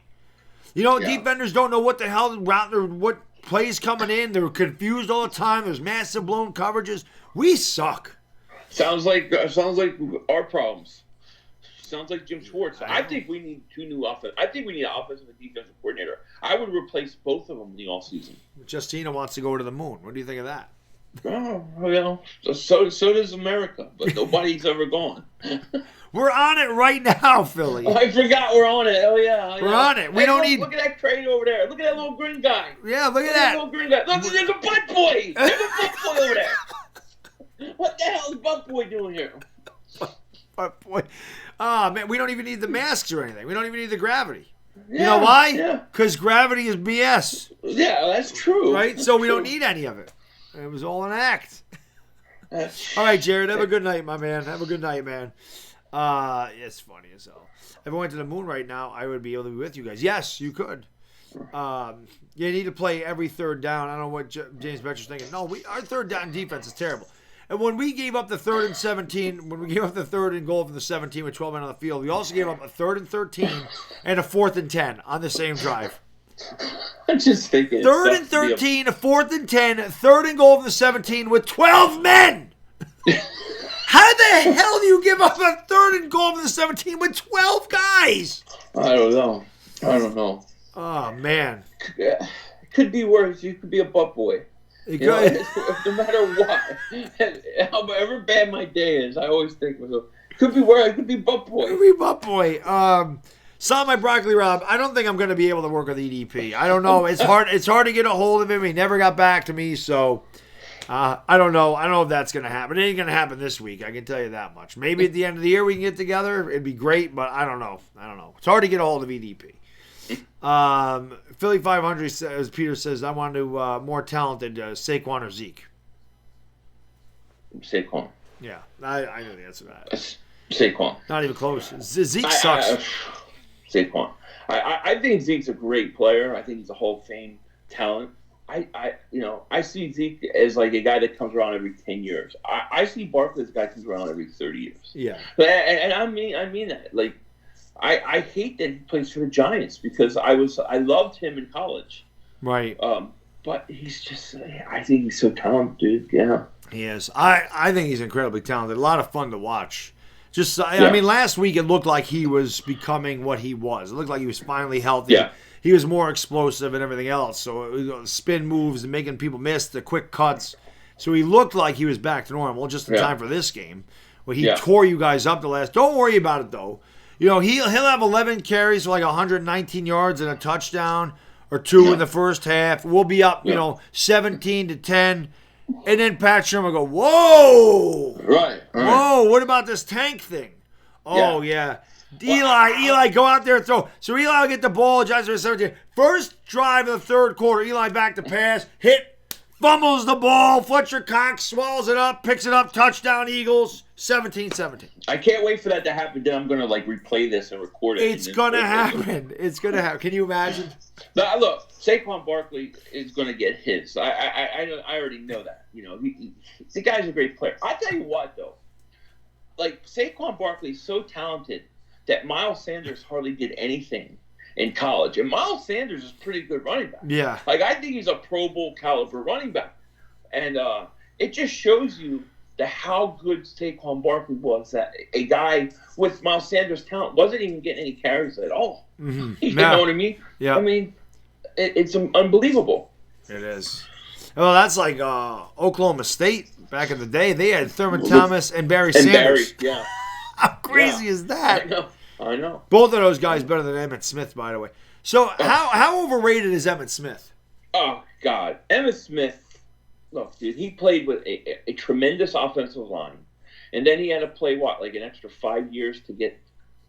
You know, defenders don't know what the hell what plays coming in. They're confused all the time. There's massive blown coverages. We suck. Sounds like our problems. Sounds like Jim Schwartz. I think we need 2 new offense. I think we need an offensive and defensive coordinator. I would replace both of them in the offseason. Justina wants to go to the moon. What do you think of that? Oh, you know, so does America, but nobody's ever gone. We're on it right now, Philly. Oh, I forgot we're on it. Oh, yeah. We're on it. We don't need... Look at that crane over there. Look at that little green guy. Yeah, look at that. Little green guy. Look, there's a butt boy. There's a butt boy over there. What the hell is butt boy doing here? Butt boy. Oh, man, we don't even need the masks or anything. We don't even need the gravity. You know why? Because gravity is BS. Yeah, that's true. Right? So we don't need any of it. It was all an act. All right, Jared, have a good night, my man. Have a good night, man. It's funny as hell. If I went to the moon right now, I would be able to be with you guys. Yes, you could. You need to play every 3rd down. I don't know what James Betcher's thinking. No, our 3rd down defense is terrible. And when we gave up the 3rd and 17, when we gave up the 3rd and goal from the 17 with 12 men on the field, we also gave up a 3rd and 13 and a 4th and 10 on the same drive. I'm just thinking. 3rd and 13, a 4th and 10, 3rd and goal from the 17 with 12 men. How the hell do you give up a 3rd and goal from the 17 with 12 guys? I don't know. Oh, man. It could be worse. You could be a butt boy. No matter what, however bad my day is, I always think, could be worse. It could be butt boy. Could be butt boy. Saw my broccoli Rob. I don't think I'm going to be able to work with EDP. I don't know. It's hard. It's hard to get a hold of him. He never got back to me, so I don't know. I don't know if that's going to happen. It ain't going to happen this week. I can tell you that much. Maybe at the end of the year we can get together. It'd be great, but I don't know. It's hard to get a hold of EDP. Philly.500 says, Peter says, I want to more talented Saquon or Zeke. Saquon. Yeah, I know the answer to that. Saquon. Not even close. Zeke sucks. Saquon. I think Zeke's a great player. I think he's a Hall of Fame talent. I see Zeke as like a guy that comes around every 10 years. I see Barkley as a guy that comes around every 30 years. Yeah. And I mean that. Like, I hate that he plays for the Giants because I loved him in college. Right. But he's just, I think he's so talented, dude. Yeah. He is. I think he's incredibly talented. A lot of fun to watch. I mean, last week it looked like he was becoming what he was. It looked like he was finally healthy. Yeah. He was more explosive and everything else. So it was spin moves and making people miss the quick cuts. So he looked like he was back to normal just in time for this game. Where he tore you guys up the last. Don't worry about it though. He'll have 11 carries for like 119 yards and a touchdown or 2 in the first half. We'll be up, 17-10. And then Pat Shermer will go, whoa! Right. Whoa, what about this tank thing? Oh, yeah. Eli, go out there and throw. So Eli will get the ball, Johnson with 17. First drive of the third quarter, Eli back to pass, fumbles the ball, Fletcher Cox swallows it up, picks it up, touchdown Eagles, 17-17. I can't wait for that to happen. Then I'm going to replay this and record it. It's going to happen. It's going to happen. Can you imagine? Now, look, Saquon Barkley is going to get his. I already know that. The guy's a great player. I tell you what, though. Saquon Barkley is so talented that Miles Sanders hardly did anything in college. And Miles Sanders is a pretty good running back. Yeah. I think he's a Pro Bowl caliber running back. And it just shows you how good Saquon Barkley was, that a guy with Miles Sanders' talent wasn't even getting any carries at all. Mm-hmm. You know what I mean? Yeah. I mean, it's unbelievable. It is. Well, that's like Oklahoma State back in the day. They had Thurman Thomas and Barry Sanders. Yeah. How crazy is that? I know. Both of those guys better than Emmitt Smith, by the way. So how overrated is Emmitt Smith? Oh, God. Emmitt Smith, look, dude, he played with a tremendous offensive line. And then he had to play, an extra 5 years to get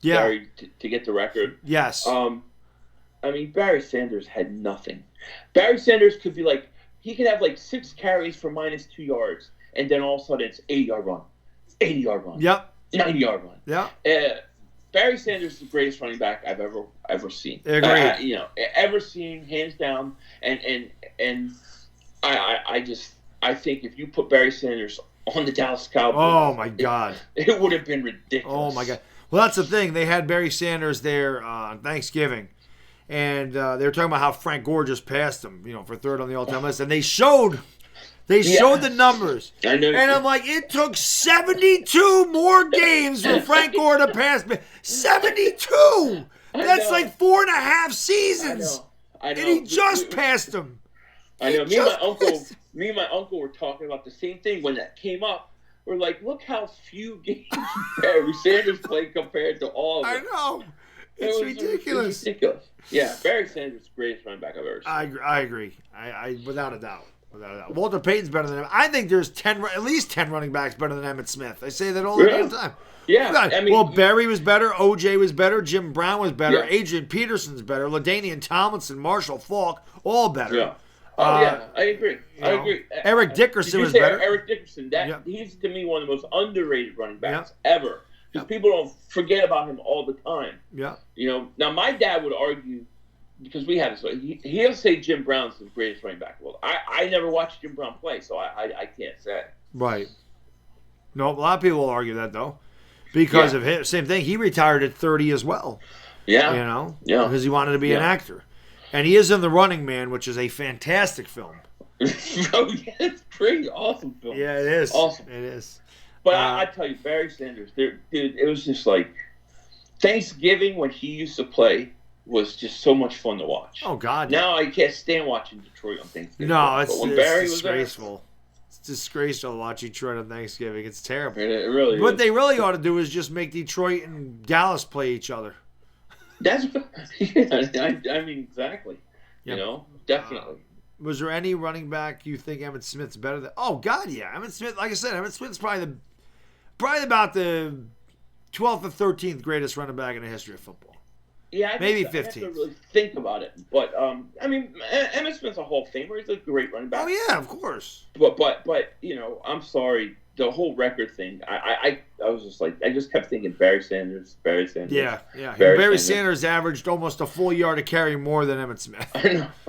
Barry to get the record? Yes. Barry Sanders had nothing. Barry Sanders could be he could have 6 carries for -2 yards, and then all of a sudden it's 80-yard run. 80-yard run. Yep. 90-yard run. Yeah. Barry Sanders is the greatest running back I've ever seen. Agree. Ever seen, hands down. And I think if you put Barry Sanders on the Dallas Cowboys, oh my God, it would have been ridiculous. Oh my God. Well, that's the thing. They had Barry Sanders there on Thanksgiving, and they were talking about how Frank Gore just passed him, for third on the all-time list, and they showed the numbers. I know. And I'm like, it took 72 more games for Frank Gore to pass me. 72! That's 4.5 seasons. I know. And he just passed him. I know. Me and my uncle were talking about the same thing when that came up. We're like, look how few games Barry Sanders played compared to all of them. I know. It's ridiculous. It's ridiculous. Yeah, Barry Sanders is the greatest running back I've ever seen. I agree. I without a doubt. Walter Payton's better than him. I think there's at least 10 running backs better than Emmitt Smith. I say that all the time. Yeah. Barry was better. O.J. was better. Jim Brown was better. Yeah. Adrian Peterson's better. LaDainian Tomlinson, Marshall Faulk, all better. Yeah. I agree. Eric Dickerson was better. Eric Dickerson, he's to me one of the most underrated running backs ever. Because people don't forget about him all the time. Yeah. Now my dad would argue, because we had this, he'll say Jim Brown's the greatest running back. Well, I never watched Jim Brown play, so I can't say. Right. No, a lot of people will argue that, though. Because of him. Same thing. He retired at 30 as well. Yeah. Because he wanted to be an actor. And he is in The Running Man, which is a fantastic film. Oh, yeah, it's pretty awesome film. Yeah, it is. Awesome. It is. But I tell you, Barry Sanders, dude, it was just Thanksgiving when he used to play was just so much fun to watch. Oh, God. Now I can't stand watching Detroit on Thanksgiving. No, it's disgraceful. It's disgraceful to watch Detroit on Thanksgiving. It's terrible. It really is. What they really ought to do is just make Detroit and Dallas play each other. That's exactly. Yep. Definitely. Was there any running back you think Emmitt Smith's better than? Oh God, yeah. Emmitt Smith, like I said, Emmitt Smith's probably about the 12th or 13th greatest running back in the history of football. Yeah, maybe 15th. I have to really think about it, but Emmitt Smith's a Hall of Famer. He's a great running back. Oh yeah, of course. But I'm sorry. The whole record thing, I was just I just kept thinking Barry Sanders. Yeah. Barry Sanders averaged almost a full yard to carry more than Emmitt Smith.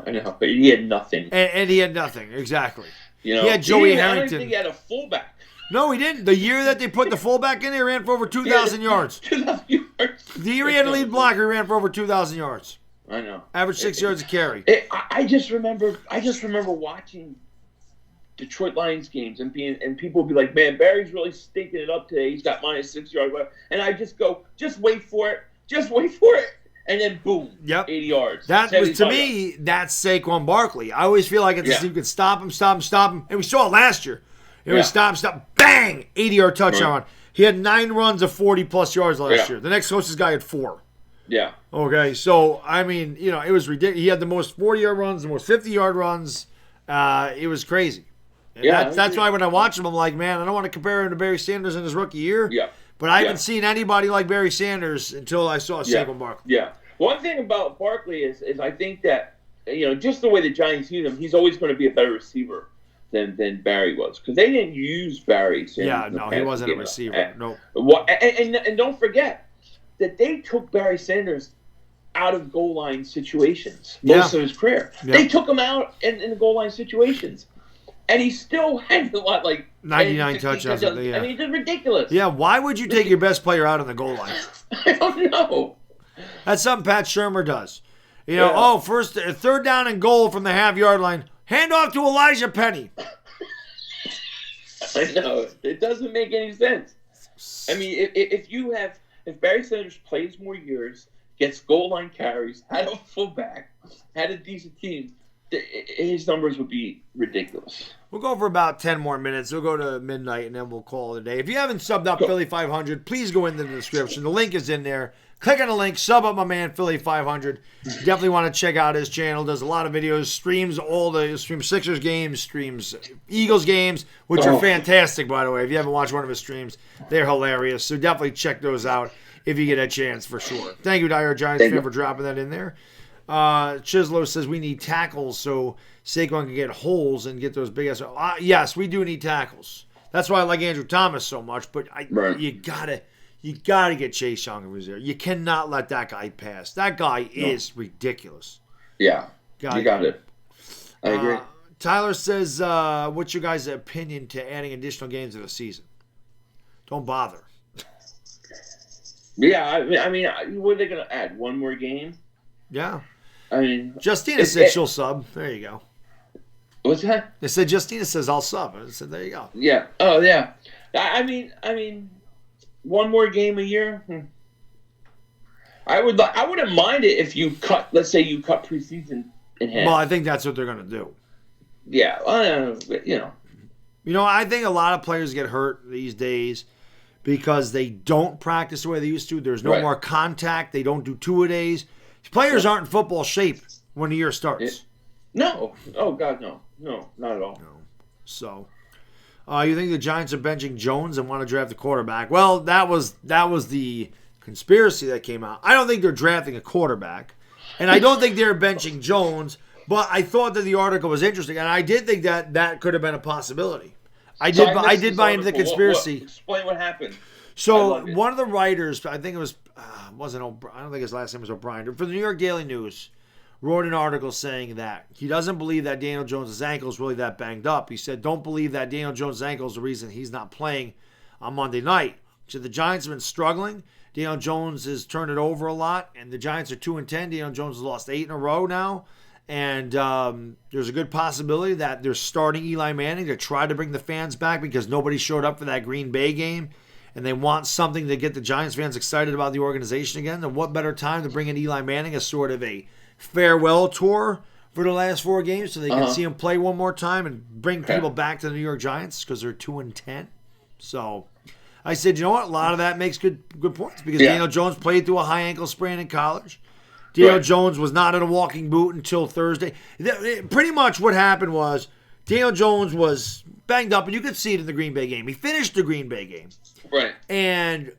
I know, but he had nothing. And he had nothing, exactly. He had Joey Harrington. I don't think he had a fullback. No, he didn't. The year that they put the fullback in, he ran for over 2,000 yards. 2,000 yards. The year he had a lead blocker, he ran for over 2,000 yards. I know. Average 6 yards a carry. I just remember watching Detroit Lions games and people will be like, man, Barry's really stinking it up today. He's got minus 6 yards. And I just go, just wait for it. Just wait for it. And then boom, 80 yards. That was, to me, that's Saquon Barkley. I always feel like you could stop him. And we saw it last year. It was stop, bang, 80-yard touchdown. Right. He had 9 runs of 40-plus yards last year. The next closest guy had 4. Yeah. Okay, so, I mean, it was ridiculous. He had the most 40-yard runs, the most 50-yard runs. It was crazy. And that's why when I watch him, I'm like, man, I don't want to compare him to Barry Sanders in his rookie year. Yeah. But I haven't seen anybody like Barry Sanders until I saw Saquon Barkley. Yeah. One thing about Barkley is I think that, just the way the Giants use him, he's always going to be a better receiver than Barry was. Because they didn't use Barry Sanders. Yeah, no, he wasn't a receiver. No. And don't forget that they took Barry Sanders out of goal line situations most of his career. Yeah. They took him out in the goal line situations. And he still had a lot, like 99 touchdowns. I mean, it's ridiculous. Yeah, why would you take your best player out on the goal line? I don't know. That's something Pat Shurmur does. First, third down and goal from the half-yard line. Hand off to Elijah Penny. I know. It doesn't make any sense. I mean, if Barry Sanders plays more years, gets goal line carries, had a fullback, had a decent team, his numbers would be ridiculous. We'll go for about 10 more minutes. We'll go to midnight, and then we'll call it a day. If you haven't subbed up Philly.500, please go into the description. The link is in there. Click on the link. Sub up my man, Philly.500. Definitely want to check out his channel. Does a lot of videos. Streams Sixers games. Streams Eagles games, which are fantastic, by the way. If you haven't watched one of his streams, they're hilarious. So definitely check those out if you get a chance, for sure. Thank you, Dire Giants fan, for dropping that in there. Chislo says we need tackles so Saquon can get holes and get those big ass. Yes, we do need tackles. That's why I like Andrew Thomas so much. But you gotta get Chase Young if he's there. You cannot let that guy pass. That guy is ridiculous. Yeah, you got it. I agree. Tyler says, "What's your guys' opinion to adding additional games of the season? Don't bother." Yeah, I mean, what are they gonna add? One more game? Yeah. I mean, Justina said she'll sub. There you go. What's that? They said Justina says I'll sub. I said there you go. Yeah. Oh yeah. I mean, one more game a year. I wouldn't mind it if you cut. Let's say you cut preseason in half. Well, I think that's what they're gonna do. Yeah. I think a lot of players get hurt these days because they don't practice the way they used to. There's no more contact. They don't do 2-a-days. Players aren't in football shape when the year starts. No. Oh, God, no. No, not at all. No. So, you think the Giants are benching Jones and want to draft a quarterback? Well, that was the conspiracy that came out. I don't think they're drafting a quarterback, and I don't think they're benching Jones, but I thought that the article was interesting, and I did think that could have been a possibility. I did buy into the conspiracy. Explain what happened. So one of the writers, I think it was, I don't think his last name was O'Brien, for the New York Daily News, wrote an article saying that he doesn't believe that Daniel Jones' ankle is really that banged up. He said, don't believe that Daniel Jones' ankle is the reason he's not playing on Monday night. He said the Giants have been struggling. Daniel Jones has turned it over a lot, and the Giants are 2-10. Daniel Jones has lost 8 in a row now. And there's a good possibility that they're starting Eli Manning to try to bring the fans back because nobody showed up for that Green Bay game. And they want something to get the Giants fans excited about the organization again. And what better time to bring in Eli Manning as sort of a farewell tour for the last 4 games so they can see him play one more time and bring people back to the New York Giants because they're 2-10. So I said, you know what? A lot of that makes good points because Daniel Jones played through a high ankle sprain in college. Daniel Jones was not in a walking boot until Thursday. Pretty much what happened was Daniel Jones was banged up, and you could see it in the Green Bay game. He finished the Green Bay game. Right. And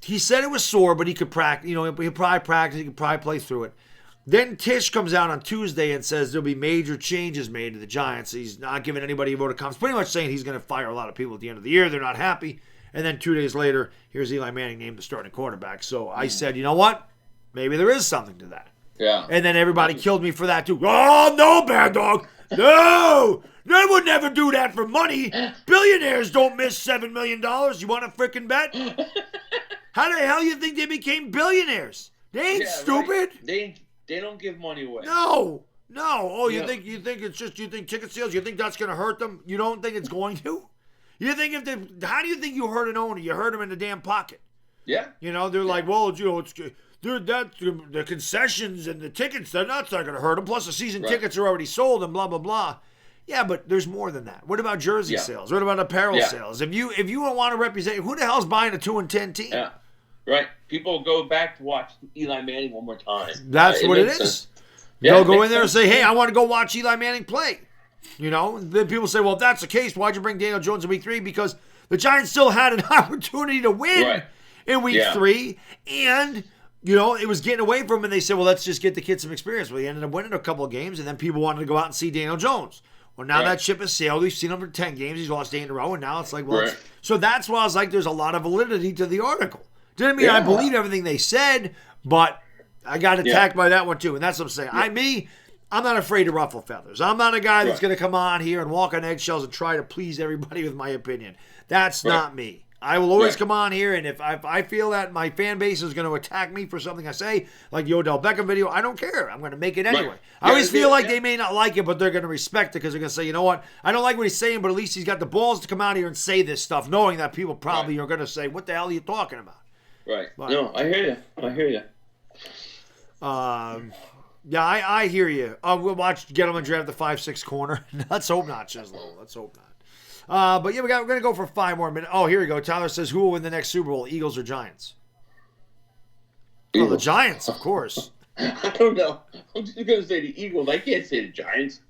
he said it was sore, but he could practice. He could probably practice. He could probably play through it. Then Tisch comes out on Tuesday and says there'll be major changes made to the Giants. He's not giving anybody a vote of confidence. Pretty much saying he's going to fire a lot of people at the end of the year. They're not happy. And then 2 days later, here's Eli Manning named the starting quarterback. So I said, you know what? Maybe there is something to that. Yeah. And then everybody killed me for that too. Oh, no, Bad Dog. No. They would never do that for money. Billionaires don't miss $7 million. You want a freaking bet? How the hell do you think they became billionaires? They ain't stupid. Right. They don't give money away. No. No. Oh, you think it's just you think ticket sales? You think that's going to hurt them? You don't think it's going to? You think how do you think you hurt an owner? You hurt him in the damn pocket. Yeah. You know, they're like, well, you know, the concessions and the tickets, that's not going to hurt them. Plus, the season tickets are already sold and blah, blah, blah. Yeah, but there's more than that. What about jersey sales? What about apparel sales? If you don't want to represent, who the hell's buying a 2-10 team? Yeah, right. People go back to watch Eli Manning one more time. That's what it is. Sense. They'll go in there and say, hey, I want to go watch Eli Manning play. You know, then people say, well, if that's the case, why'd you bring Daniel Jones in week 3? Because the Giants still had an opportunity to win in week 3, and you know, it was getting away from him, and they said, well, let's just get the kid some experience. Well, he ended up winning a couple of games, and then people wanted to go out and see Daniel Jones. Well, now that ship has sailed. We've seen him for 10 games. He's lost 8 in a row, and now it's like, well, so that's why I was like, there's a lot of validity to the article. Didn't mean I believe everything they said, but I got attacked by that one too, and that's what I'm saying. I'm not afraid to ruffle feathers. I'm not a guy that's going to come on here and walk on eggshells and try to please everybody with my opinion. That's not me. I will always come on here, and if I feel that my fan base is going to attack me for something I say, like the Odell Beckham video, I don't care. I'm going to make it anyway. I always feel like they may not like it, but they're going to respect it because they're going to say, you know what, I don't like what he's saying, but at least he's got the balls to come out here and say this stuff, knowing that people probably are going to say, what the hell are you talking about? Right. But, no, I hear you. Yeah, I hear you. We'll watch Gettleman draft the 5-6 corner. Let's hope not, Chislow. Let's hope not. But yeah, we're going to go for 5 more minutes. Oh, here we go. Tyler says, who will win the next Super Bowl, Eagles or Giants? Eagles. Oh, the Giants, of course. I don't know. I'm just going to say the Eagles. I can't say the Giants.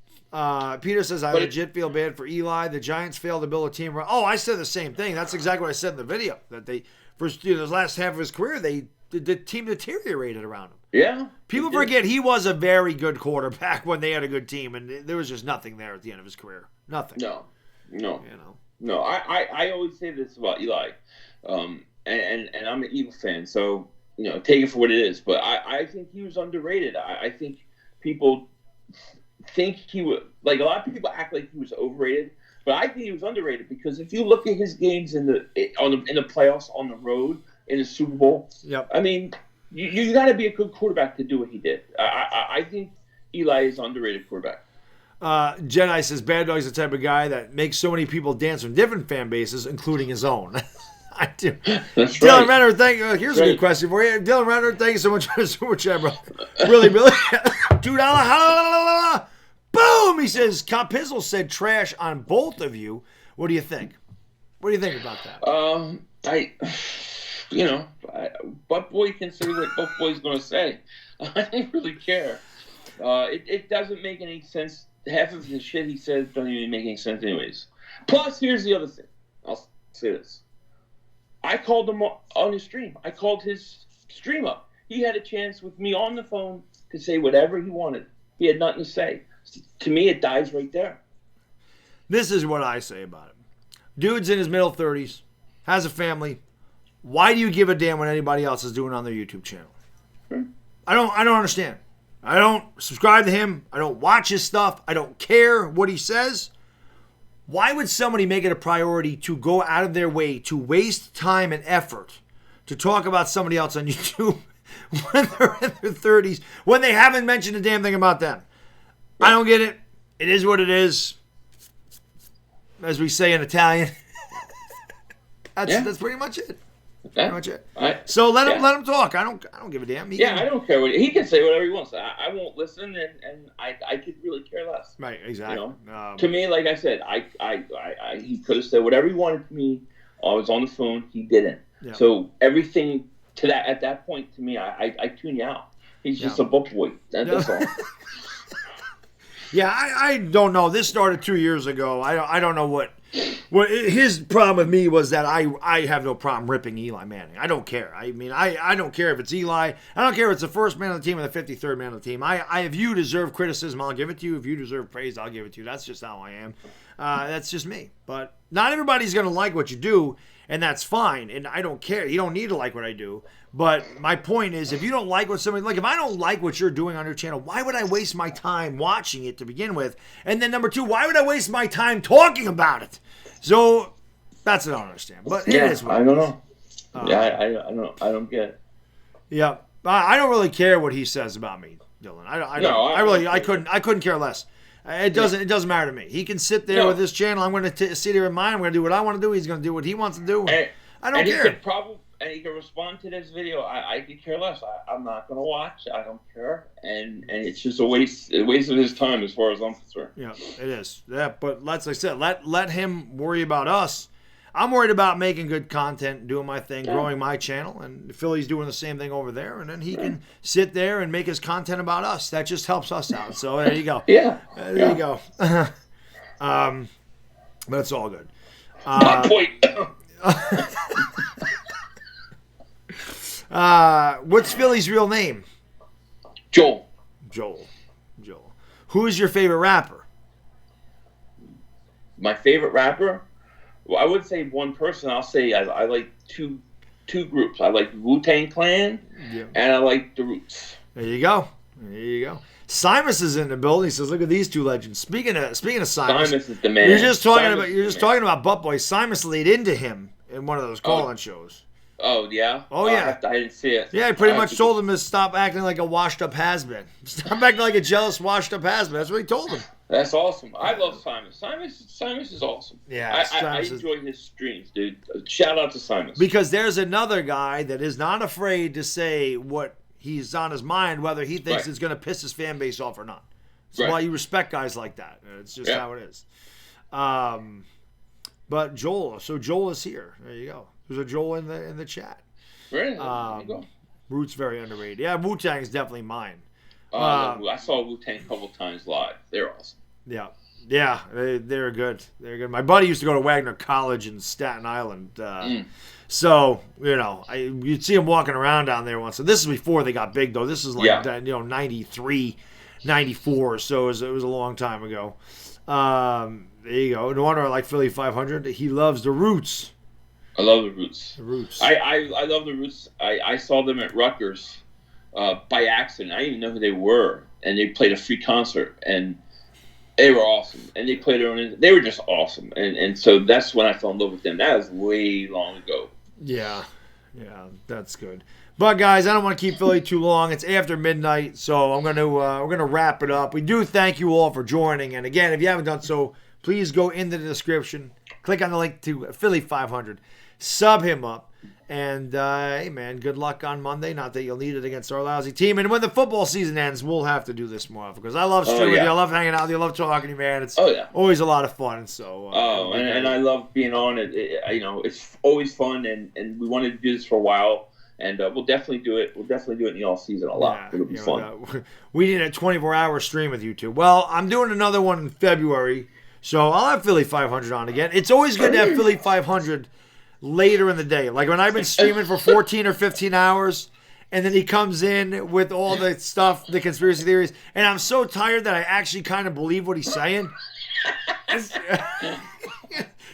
Peter says, I legit feel bad for Eli. The Giants failed to build a team. Oh, I said the same thing. That's exactly what I said in the video. That they, for the last half of his career, the team deteriorated around him. Yeah. People forget he was a very good quarterback when they had a good team, and there was just nothing there at the end of his career. Nothing. No. You know. No. I always say this about Eli, and I'm an Eagle fan, so you know, take it for what it is. But I think he was underrated. I think people think he was like a lot of people act like he was overrated, but I think he was underrated because if you look at his games in the playoffs on the road in the Super Bowl, I mean. You got to be a good quarterback to do what he did. I think Eli is an underrated quarterback. Jedi says, Bad Dog's the type of guy that makes so many people dance from different fan bases, including his own. I do. That's Dylan Renner, here's a good question for you. Dylan Renner, thank you so much for the super chat, bro. Really? $2. Boom! He says, Compizzle said trash on both of you. What do you think? What do you think about that? You know, Butt Boy can say what Butt Boy's going to say. I don't really care. It doesn't make any sense. Half of the shit he says doesn't even make any sense anyways. Plus, here's the other thing. I'll say this. I called him on his stream. I called his stream up. He had a chance with me on the phone to say whatever he wanted. He had nothing to say. To me, it dies right there. This is what I say about him. Dude's in his middle 30s, has a family. Why do you give a damn what anybody else is doing on their YouTube channel? I don't understand. I don't subscribe to him. I don't watch his stuff. I don't care what he says. Why would somebody make it a priority to go out of their way to waste time and effort to talk about somebody else on YouTube when they're in their 30s, when they haven't mentioned a damn thing about them? I don't get it. It is what it is. As we say in Italian. That's pretty much it. Pretty much it. So let him talk. I don't give a damn. I don't care what he can say whatever he wants. I won't listen, and I could really care less. Right, exactly. You know? To me, like I said, he could have said whatever he wanted to me. I was on the phone. He didn't. Yeah. So everything at that point to me, I tune you out. He's just a book boy. That's all. Yeah, I don't know. This started 2 years ago. I don't know what his problem with me was that I have no problem ripping Eli Manning. I don't care. I mean, I don't care if it's Eli. I don't care if it's the first man on the team or the 53rd man on the team. If you deserve criticism, I'll give it to you. If you deserve praise, I'll give it to you. That's just how I am. That's just me. But not everybody's going to like what you do, and that's fine. And I don't care. You don't need to like what I do. But my point is, if you don't like what somebody, like if I don't like what you're doing on your channel, why would I waste my time watching it to begin with? And then number two, why would I waste my time talking about it? So that's what I don't understand. But it is what I don't know. I don't get it. Yeah. I don't really care what he says about me, Dylan. I couldn't care less. It doesn't matter to me. He can sit there with his channel. I'm going to sit here in mine. I'm going to do what I want to do. He's going to do what he wants to do. I don't care. He can respond to this video. I could care less. I'm not going to watch. I don't care. And it's just a waste of his time as far as I'm concerned. Yeah, it is. Yeah, but like I said, let him worry about us. I'm worried about making good content, doing my thing, growing my channel, and Philly's doing the same thing over there, and then he can sit there and make his content about us. That just helps us out. So there you go. There you go. But it's all good. My point. What's Philly's real name? Joel. Who is your favorite rapper? My favorite rapper? Well, I wouldn't say one person. I'll say I like two groups. I like Wu-Tang Clan, and I like The Roots. There you go. Simus is in the building. He says, "Look at these two legends." Speaking of Simus is the man. You're just talking about Butt Boy. Simus laid into him in one of those call-in shows. Oh yeah. Yeah. I didn't see it. Yeah, he pretty much told him to stop acting like a washed-up has-been. Stop acting like a jealous washed-up has-been. That's what he told him. That's awesome. I love Simus. Simus is awesome. Yeah, I enjoy his streams, dude. Shout out to Simus. Because there's another guy that is not afraid to say what he's on his mind, whether he thinks it's going to piss his fan base off or not. That's why you respect guys like that. It's just how it is. But Joel, so Joel is here. There you go. There's a Joel in the chat. Right. There you go. Roots very underrated. Yeah, Wu-Tang is definitely mine. I saw Wu-Tang a couple times live. They're awesome. Yeah, they're good. They're good. My buddy used to go to Wagner College in Staten Island. So, you'd see him walking around down there once. So this is before they got big, though. This is like, 93, 94. So it was a long time ago. There you go. No wonder I like Philly.500. He loves the Roots. I love the Roots. I love the Roots. I saw them at Rutgers by accident. I didn't even know who they were. And they played a free concert. And they were awesome. And they played their own. They were just awesome. And so that's when I fell in love with them. That was way long ago. Yeah, that's good. But guys, I don't want to keep Philly too long. It's after midnight, so we're gonna wrap it up. We do thank you all for joining. And again, if you haven't done so, please go into the description, click on the link to Philly.500, sub him up. And, hey, man, good luck on Monday. Not that you'll need it against our lousy team. And when the football season ends, we'll have to do this more often. Because I love streaming with you. I love hanging out with you. I love talking to you, man. It's always a lot of fun. So. And I love being on it. It's always fun. And we wanted to do this for a while. And we'll definitely do it. We'll definitely do it in the off season a lot. It'll be fun. We need a 24-hour stream with you two. Well, I'm doing another one in February. So I'll have Philly.500 on again. It's always good to have Philly.500 later in the day. Like when I've been streaming for 14 or 15 hours, and then he comes in with all the stuff, the conspiracy theories, and I'm so tired that I actually kind of believe what he's saying.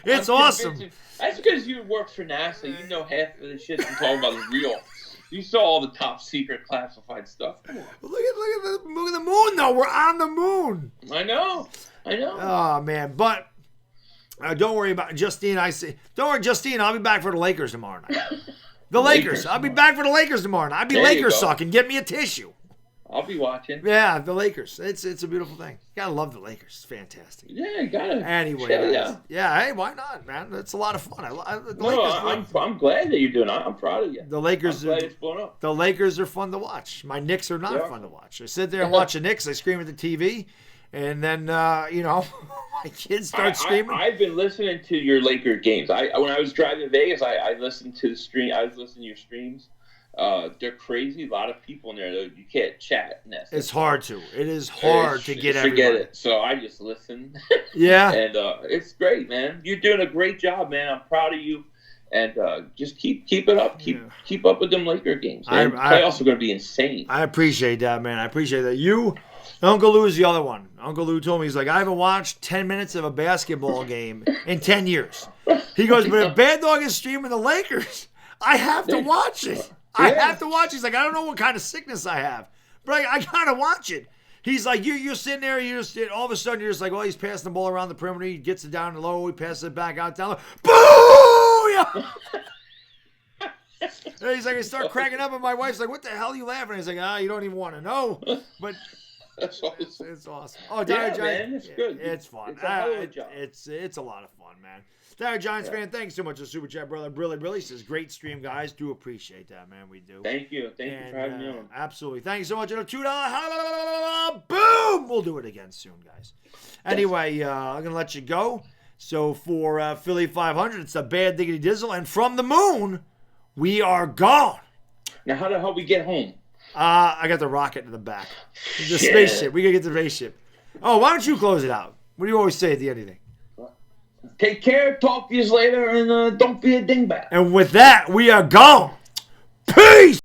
It's awesome. That's because you work for NASA. You know half of the shit I'm talking about is real. You saw all the top secret classified stuff. Come on. Look at the moon, though. We're on the moon. I know. Oh, man. But don't worry about Justine. Don't worry, Justine. I'll be back for the Lakers tomorrow night. The Lakers. I'll be back for the Lakers tomorrow night. I'll be Lakers sucking. Get me a tissue. I'll be watching. Yeah, the Lakers. It's a beautiful thing. You gotta love the Lakers. It's fantastic. Yeah, you gotta. Anyway, hey, why not, man? It's a lot of fun. I'm glad that you're doing it. I'm proud of you. The Lakers. I'm glad it's blown up. The Lakers are fun to watch. My Knicks are not fun to watch. I sit there and watch the Knicks. I scream at the TV, and then my kids start screaming. I've been listening to your Laker games. When I was driving to Vegas, I listened to the stream. I was listening to your streams. They're crazy. A lot of people in there. You can't chat. It's hard to. It is hard to get everybody. Forget it. So I just listen. Yeah. And it's great, man. You're doing a great job, man. I'm proud of you. And just keep it up. Keep up with them Laker games. Playoffs are going to be insane. I appreciate that, man. I appreciate that. You, Uncle Lou is the other one. Uncle Lou told me, he's like, I haven't watched 10 minutes of a basketball game in 10 years. He goes, but if Bad Dog is streaming the Lakers, I have to watch it. I have to watch it. He's like, I don't know what kind of sickness I have, but I gotta watch it. He's like, you're sitting there, all of a sudden you're just like, well, he's passing the ball around the perimeter. He gets it down low. He passes it back out down low. Boo! And he's like, I start cracking up, and my wife's like, what the hell are you laughing at? He's like, you don't even want to know. But That's awesome. it's awesome. Oh, Dire man, it's good. It's fun. It's a hell of a job. It's a lot of fun, man. Dire Giants fan, thanks so much for Super Chat, brother. Really says, great stream, guys. Do appreciate that, man. We do. Thank you. Thank you for having me on. Absolutely. Thank you so much. And a $2 boom. We'll do it again soon, guys. Anyway, I'm going to let you go. So for Philly.500, it's a bad diggity dizzle. And from the moon, we are gone. Now, how the hell we get home? I got the rocket in the back. The spaceship. We got to get the spaceship. Oh, why don't you close it out? What do you always say at the end of anything? Take care. Talk to you later. And don't be a dingbat. And with that, we are gone. Peace!